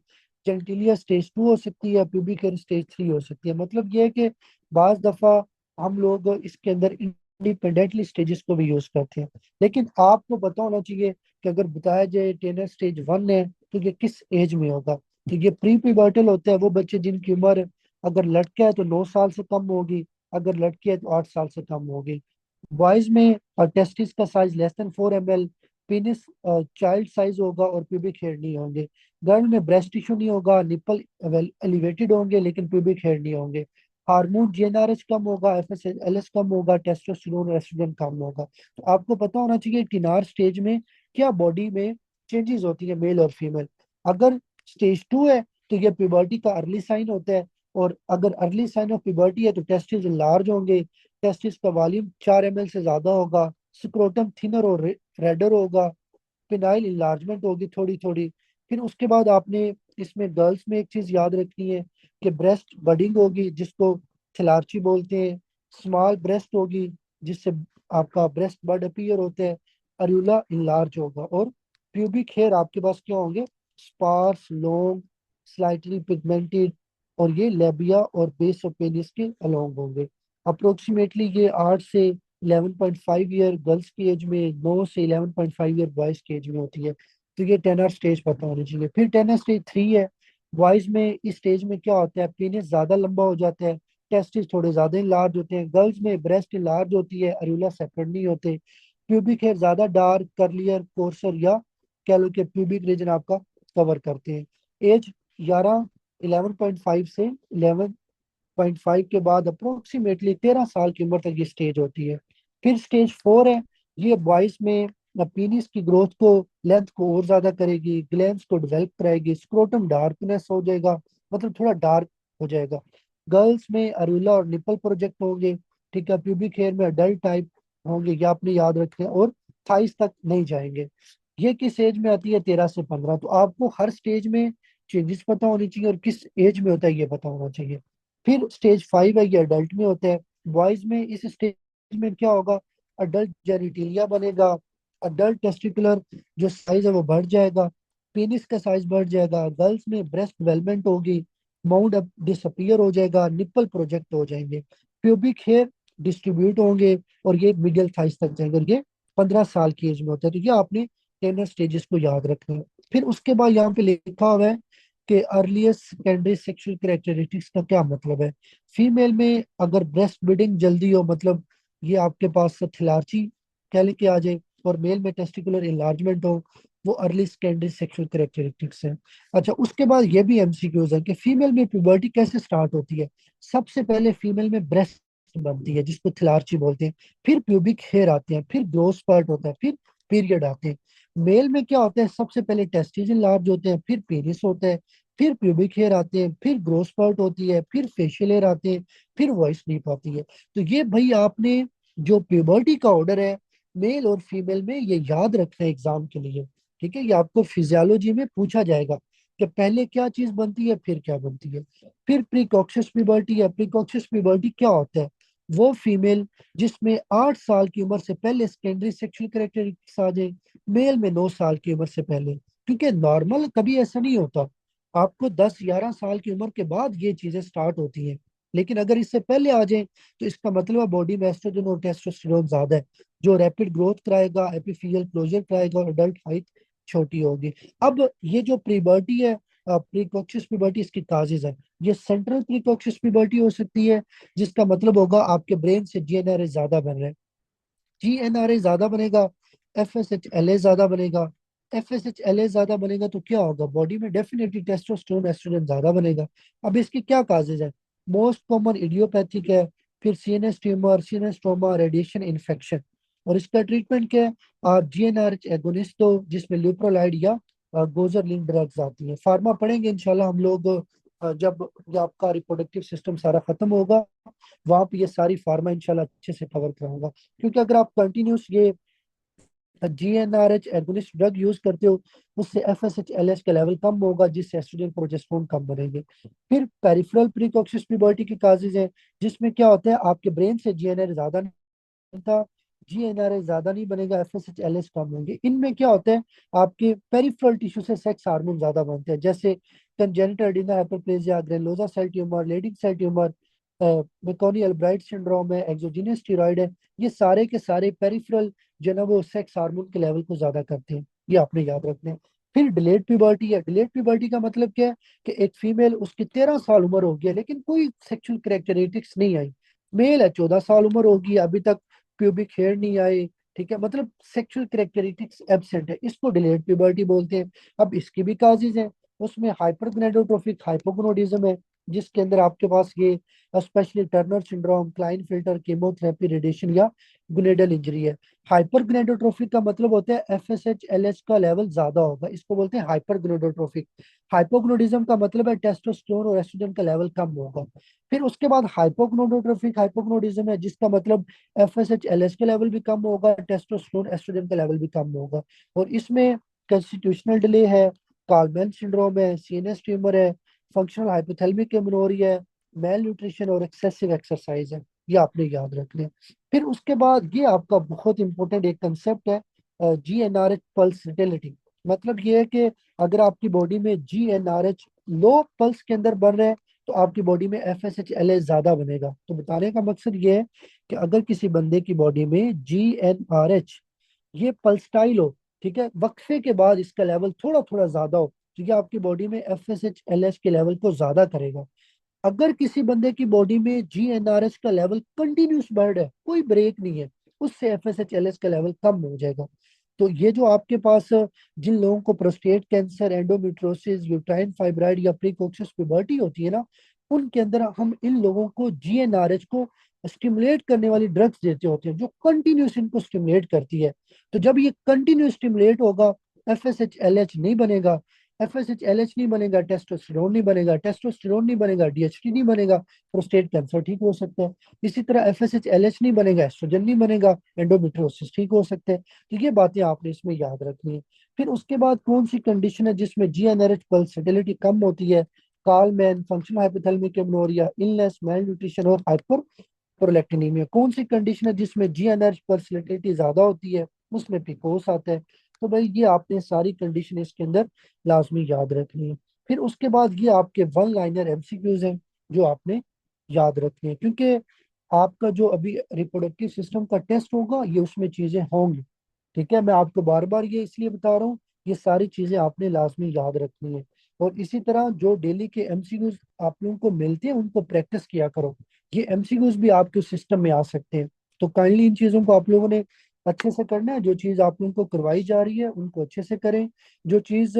जेनिटिलिया स्टेज 2 हो सकती है, प्यूबिक हेयर स्टेज 3 हो सकती है। मतलब ये है कि बाज दफा हम लोग इसके अंदर इंडिपेंडेंटली स्टेजेस को भी यूज करते हैं। लेकिन आपको पता होना चाहिए कि अगर बताया जाए टेनर स्टेज 1 है तो ये किस एज में होगा। तो ये प्री प्यूबर्टल होते हैं वो बच्चे जिनकी उम्र, अगर लड़का है तो 9 साल से कम होगी, अगर लड़की है तो 8 साल से कम होगी। बॉयज में टेस्टिस का size less than 4 ml, penis child size होगा और प्यूबिक हेयर नहीं होंगे। गर्ल में ब्रेस्ट टिश्यू नहीं होगा, निपल एलिवेटेड होंगे लेकिन प्यूबिक हेयर नहीं होंगे। हार्मोन जीएनआरएच कम होगा, एफएसएलएस कम होगा, टेस्टोस्टेरोन और एस्ट्रोजन कम होगा। तो आपको पता होना चाहिए टिनार स्टेज में क्या बॉडी में चेंजेस होती है मेल और फीमेल। अगर स्टेज 2 है तो ये प्यूबर्टी का अर्ली साइन होता है, और अगर अर्ली साइन ऑफ प्यूबर्टी है तो टेस्टिस लार्ज होंगे, टेस्टिस का वॉल्यूम 4 ml से ज्यादा होगा, स्क्रोटम थिनर और रेडर होगा, फिनाइल इन्लार्जमेंट होगी थोड़ी थोड़ी। फिर उसके बाद आपने इसमें गर्ल्स में एक चीज याद रखनी है कि ब्रेस्ट बडिंग होगी, जिसको थिलार्ची बोलते हैं। स्मॉल ब्रेस्ट होगी, जिससे आपका ब्रेस्ट बड अपीयर होता है। अरूला इनलार्ज होगा, और प्यूबिक हेयर आपके पास क्या होंगे, स्पार्स, लॉन्ग, स्लाइटली पिगमेंटेड, और ये लेबिया और बेस ऑफ पेनिस के अलोंग होंगे। अप्रोक्सीमेटली ये 8 से 11.5 ईयर गर्ल्स की एज में, 9 से 11.5 ईयर बॉयज की एज में होती है। तो ये टेनर स्टेज पता होनी चाहिए। फिर टेनर स्टेज 3 है। बॉयज में इस स्टेज में क्या होता है, पेनिस ज्यादा लंबा हो जाता है, टेस्टिस थोड़े ज्यादा लार्ज होते हैं। गर्ल्स में ब्रेस्ट लार्ज होती है, अरूला सेपरेट नहीं होते। प्यूबिक हेयर ज्यादा डार्क, कर्लियर, कोर्सर, या कह लो कि प्यूबिक रीजन आपका कवर करते हैं। एज 11.5 से 11.5 के बाद अप्रोक्सीमेटली 13 साल की उम्र तक ये स्टेज होती है। फिर स्टेज 4 है। ये बॉयज में पीनिस की ग्रोथ को, लेंथ को और ज्यादा करेगी, ग्लैंड्स को डेवलप कराएगी, स्क्रोटम डार्कनेस हो जाएगा, मतलब थोड़ा डार्क हो जाएगा। गर्ल्स में अरूला और निपल प्रोजेक्ट होंगे, ठीक है। प्यूबिक हेयर में अडल्ट टाइप होंगे, ये आपने याद रखें, और थाइस तक नहीं जाएंगे। ये किस एज में आती है, 13 से 15। तो आपको हर स्टेज में चेंजेस पता होनी चाहिए और किस एज में होता है ये पता होना चाहिए। फिर स्टेज 5 है, ये अडल्ट में होता है। बॉयज में इस स्टेज में क्या होगा, अडल्ट जेनिटिलिया बनेगा, अडल्ट टेस्टिकुलर जो साइज है वो बढ़ जाएगा, पेनिस का साइज बढ़ जाएगा। गर्ल्स में ब्रेस्ट डेवलपमेंट होगी, माउंट अब डिसअपियर हो जाएगा, निप्पल प्रोजेक्ट हो जाएंगे, प्यूबिक हेयर डिस्ट्रीब्यूट होंगे, और ये मिडिल थाइस तक जाएंगे, और ये 15 साल की एज में होता है। तो ये आपने टेनर स्टेजेस को याद रखना है। फिर उसके बाद यहाँ पे लिखा हुआ है कि अर्लीस्ट सेकेंडरी सेक्सुअल कैरेक्टरिस्टिक्स का क्या मतलब है। फीमेल में अगर ब्रेस्ट ब्रीडिंग जल्दी हो, मतलब ये आपके पास थिलार्ची कह लेके आ जाए, और मेल में टेस्टिकुलर इन्लार्जमेंट हो, वो अर्ली सेकेंडरी सेक्सुअल कैरेक्टरिस्टिक्स है। अच्छा, उसके बाद ये भी एमसीक्यूज है कि फीमेल में प्यूबर्टी कैसे स्टार्ट होती है। सबसे पहले फीमेल में ब्रेस्ट बनती है, जिसको थिलार्ची बोलते हैं। फिर प्यूबिक हेयर आते हैं, फिर ग्रोथ स्पर्ट होता है, फिर पीरियड आते हैं। मेल में क्या होता है, सबसे पहले टेस्टिस लार्ज होते हैं, फिर पेनिस होता है, फिर प्यूबिक हेयर आते हैं, फिर ग्रोथ स्पर्ट होती है, फिर फेशियल हेयर आते हैं, फिर वॉइस स्लीप आती है। तो ये भाई आपने जो प्यूबर्टी का ऑर्डर है मेल और फीमेल में, ये याद रखना है एग्जाम के लिए। ठीक है, ये आपको फिजियोलॉजी में पूछा जाएगा कि पहले क्या चीज बनती है फिर क्या बनती है। फिर प्रीकॉक्सियस प्यूबर्टी है। प्रीकॉक्सियस प्यूबर्टी क्या होता है, वो फीमेल जिसमें 8 साल की उम्र से पहले सेकेंडरी सेक्सुअल कैरेक्टरिस्टिक्स आ जाए, मेल में 9 साल की उम्र से पहले। क्योंकि नॉर्मल कभी ऐसा नहीं होता, आपको 10-11 साल की उम्र के बाद ये चीजें स्टार्ट होती हैं। लेकिन अगर इससे पहले आ जाए तो इसका मतलब है बॉडी में एस्ट्रोजन और टेस्टोस्टेरोन ज्यादा है, जो रैपिड ग्रोथ कराएगा, एपिफिजियल क्लोजर कराएगा, और अडल्ट हाइट छोटी होगी। अब ये जो प्रीबर्टी है, प्रीकॉक्सियस प्यूबर्टी, इसकी काजेज है। ये सेंट्रल प्रीकॉक्सियस प्यूबर्टी हो सकती है, जिसका मतलब होगा आपके ब्रेन से जीएनआरए ज्यादा बन रहे हैं। जीएनआरए ज्यादा बनेगा, एफएसएचएलए ज्यादा बनेगा। एफएसएचएलए ज्यादा बनेगा तो क्या होगा, बॉडी में डेफिनेटली टेस्टोस्टेरोन एस्ट्रोजन ज्यादा बनेगा। अब इसकी क्या काजेज है, मोस्ट कॉमन इडियोपैथिक है, फिर CNS tumour, CNS trauma, radiation infection. और इसका ट्रीटमेंट क्या है? आप जीएनआरएच एगोनिस्ट दो, जिसमें ल्यूप्रोलाइड या गोजर लिंक ड्रग्स आती हैं। फार्मा पढ़ेंगे इंशाल्लाह हम लोग, जब ये आपका रिप्रोडक्टिव सिस्टम सारा खत्म होगा, वहां पे ये सारी फार्मा इंशाल्लाह अच्छे से कवर कराऊंगा। क्योंकि अगर आप कंटिन्यूस ये जीएनआरएच एगोनिस्ट ड्रग यूज करते हो, उससे एफएसएच एलएच का लेवल कम होगा, जिससे एस्ट्रोजन प्रोजेस्टेरोन कम बनेंगे। फिर पेरिफेरल प्रीकॉक्सिस प्यूबर्टी की काजेज है, जिसमें क्या होता है, आपके ब्रेन से जीएनआर ज्यादा का जीएनआरए ज्यादा नहीं बनेगा, एफएसएच एलएच कम होंगे। इनमें क्या होता है, आपके पेरिफेरल टिश्यू से सेक्स हार्मोन ज्यादा बनते हैं, जैसे congenital adrenal hyperplasia, granulosa cell tumour, Leydig cell tumour, McCune Albright syndrome है, एक्सोजीनियस स्टीरॉयड है। ये सारे के सारे पेरिफेरल जो है ना वो सेक्स हार्मोन के लेवल को ज्यादा करते हैं, ये आपने याद रखना है। फिर डिलेड प्यूबर्टी है। डिलेड प्यूबर्टी का मतलब क्या है कि एक फीमेल, उसकी 13 साल उम्र हो गई है, लेकिन कोई सेक्सुअल कैरेक्टरिस्टिक्स नहीं आई। मेल है, 14 साल उम्र होगी, अभी तक प्यूबिक हेयर नहीं आए, ठीक है, मतलब सेक्सुअल कैरेक्टरिस्टिक्स एब्सेंट है, इसको डिलेड प्यूबर्टी बोलते हैं। अब इसकी भी काजेज हैं, उसमें हाइपरगोनाडोट्रोफिक हाइपोगोनाडिज्म है, जिसके अंदर आपके पास ये specially Turner syndrome, Klinefelter, chemotherapy, radiation या गुनेडल इंजरी है। हाइपरगोनाडोट्रोफिक का मतलब होता है एफएसएच एलएच का लेवल ज्यादा होगा, इसको बोलते हैं हाइपरगोनाडोट्रोफिक। हाइपोगोनाडिज्म का मतलब है टेस्टोस्टेरोन और एस्ट्रोजन का लेवल कम होगा। फिर उसके बाद हाइपोगोनाडोट्रोफिक हाइपोगोनाडिज्म है, जिसका मतलब एफएसएच एलएच का लेवल भी कम होगा, टेस्टोस्टेरोन एस्ट्रोजन का लेवल भी कम होगा। और इसमें कंस्टिट्यूशनल डिले है, कार्मेल सिंड्रोम है, सीएनएस ट्यूमर है, फंक्शनल हाइपोथैलेमिक एमेनोरिया है, मेल न्यूट्रिशन और एक्सेसिव एक्सरसाइज है। ये आपने याद रखने हैं। फिर उसके बाद ये आपका बहुत इंपॉर्टेंट एक कंसेप्ट है, जीएनआरएच पल्सटिलिटी। मतलब ये है कि अगर आपकी बॉडी में जीएनआरएच लो पल्स के अंदर बढ़ रहा है, तो आपकी बॉडी में एफएसएच एलएच ज्यादा बनेगा। तो बताने का मकसद ये है कि अगर किसी बंदे की बॉडी में जीएनआरएच ये पल्सटाइल हो, ठीक है, वक्फे के बाद इसका लेवल थोड़ा थोड़ा ज्यादा हो, तो ये आपकी बॉडी में एफएसएच एलएच के लेवल को ज्यादा करेगा। अगर किसी बंदे की बॉडी में जीएनआरएच का लेवल कंटिन्यूस बढ़ रहा है, कोई ब्रेक नहीं है, उससे एफएसएच एलएच का लेवल कम हो जाएगा। तो ये जो आपके पास जिन लोगों को prostate cancer, endometriosis, uterine fibroid या प्रीकोक्सिस प्यूबर्टी होती है ना, उनके अंदर हम इन लोगों को जीएनआरएच को स्टिमुलेट करने वाली ड्रग्स देते होते हैं, जो कंटिन्यूस इनको स्टिमुलेट करती है। तो जब ये कंटिन्यूस स्टिमुलेट होगा, एफएसएच एलएच नहीं बनेगा। एफएसएच एलएच नहीं बनेगा, टेस्टोस्टेरोन नहीं बनेगा, टेस्टोस्टेरोन नहीं बनेगा, डीएचटी नहीं बनेगा, प्रोस्टेट कैंसर ठीक हो सकता है। इसी तरह एफएसएच एलएच नहीं बनेगा, एस्ट्रोजन नहीं बनेगा, एंडोमेट्रियोसिस ठीक हो सकते हैं। तो ये बातें आपने इसमें याद रखनी है। फिर उसके बाद कौन सी कंडीशन है जिसमें जीएनआरएच पल्सेटिलिटी कम होती है? Kallmann, functional hypothalamic amenorrhoea, illness, malnutrition और हाइपर प्रोलैक्टिनीमिया। कौन सी कंडीशन है जिसमें जीएनआरएच पल्सेटिलिटी ज्यादा होती है? उसमें पिकोस आता है। तो भाई ये आपने सारी कंडीशन इसके अंदर लाजमी याद रखनी है। फिर उसके बाद ये आपके वन लाइनर एमसीक्यूज हैं, जो आपने याद रखनी है, क्योंकि आपका जो अभी रिप्रोडक्टिव सिस्टम का टेस्ट होगा, ये उसमें चीजें होंगी। ठीक है, मैं आपको बार बार ये इसलिए बता रहा हूँ, ये सारी चीजें आपने लाजमी याद रखनी है। और इसी तरह जो डेली के एमसीक्यूज आप लोगों को मिलते हैं, उनको प्रैक्टिस किया करो। ये एमसीक्यूज भी आपके सिस्टम में आ सकते हैं। तो काइंडली इन चीजों को आप लोगों ने अच्छे से करना है। जो चीज आप लोगों को करवाई जा रही है, उनको अच्छे से करें। जो चीज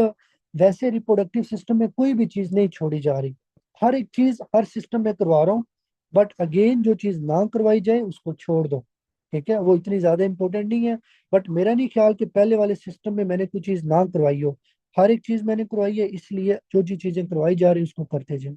वैसे रिप्रोडक्टिव सिस्टम में कोई भी चीज नहीं छोड़ी जा रही, हर एक चीज हर सिस्टम में करवा रहा हूँ। बट अगेन जो चीज ना करवाई जाए उसको छोड़ दो, ठीक है, वो इतनी ज्यादा इंपॉर्टेंट नहीं है। बट मेरा नहीं ख्याल कि पहले वाले सिस्टम में मैंने कोई चीज ना करवाई हो। हर एक चीज मैंने करवाई है, इसलिए जो जो चीजें करवाई जा रही है उसको करते जाए।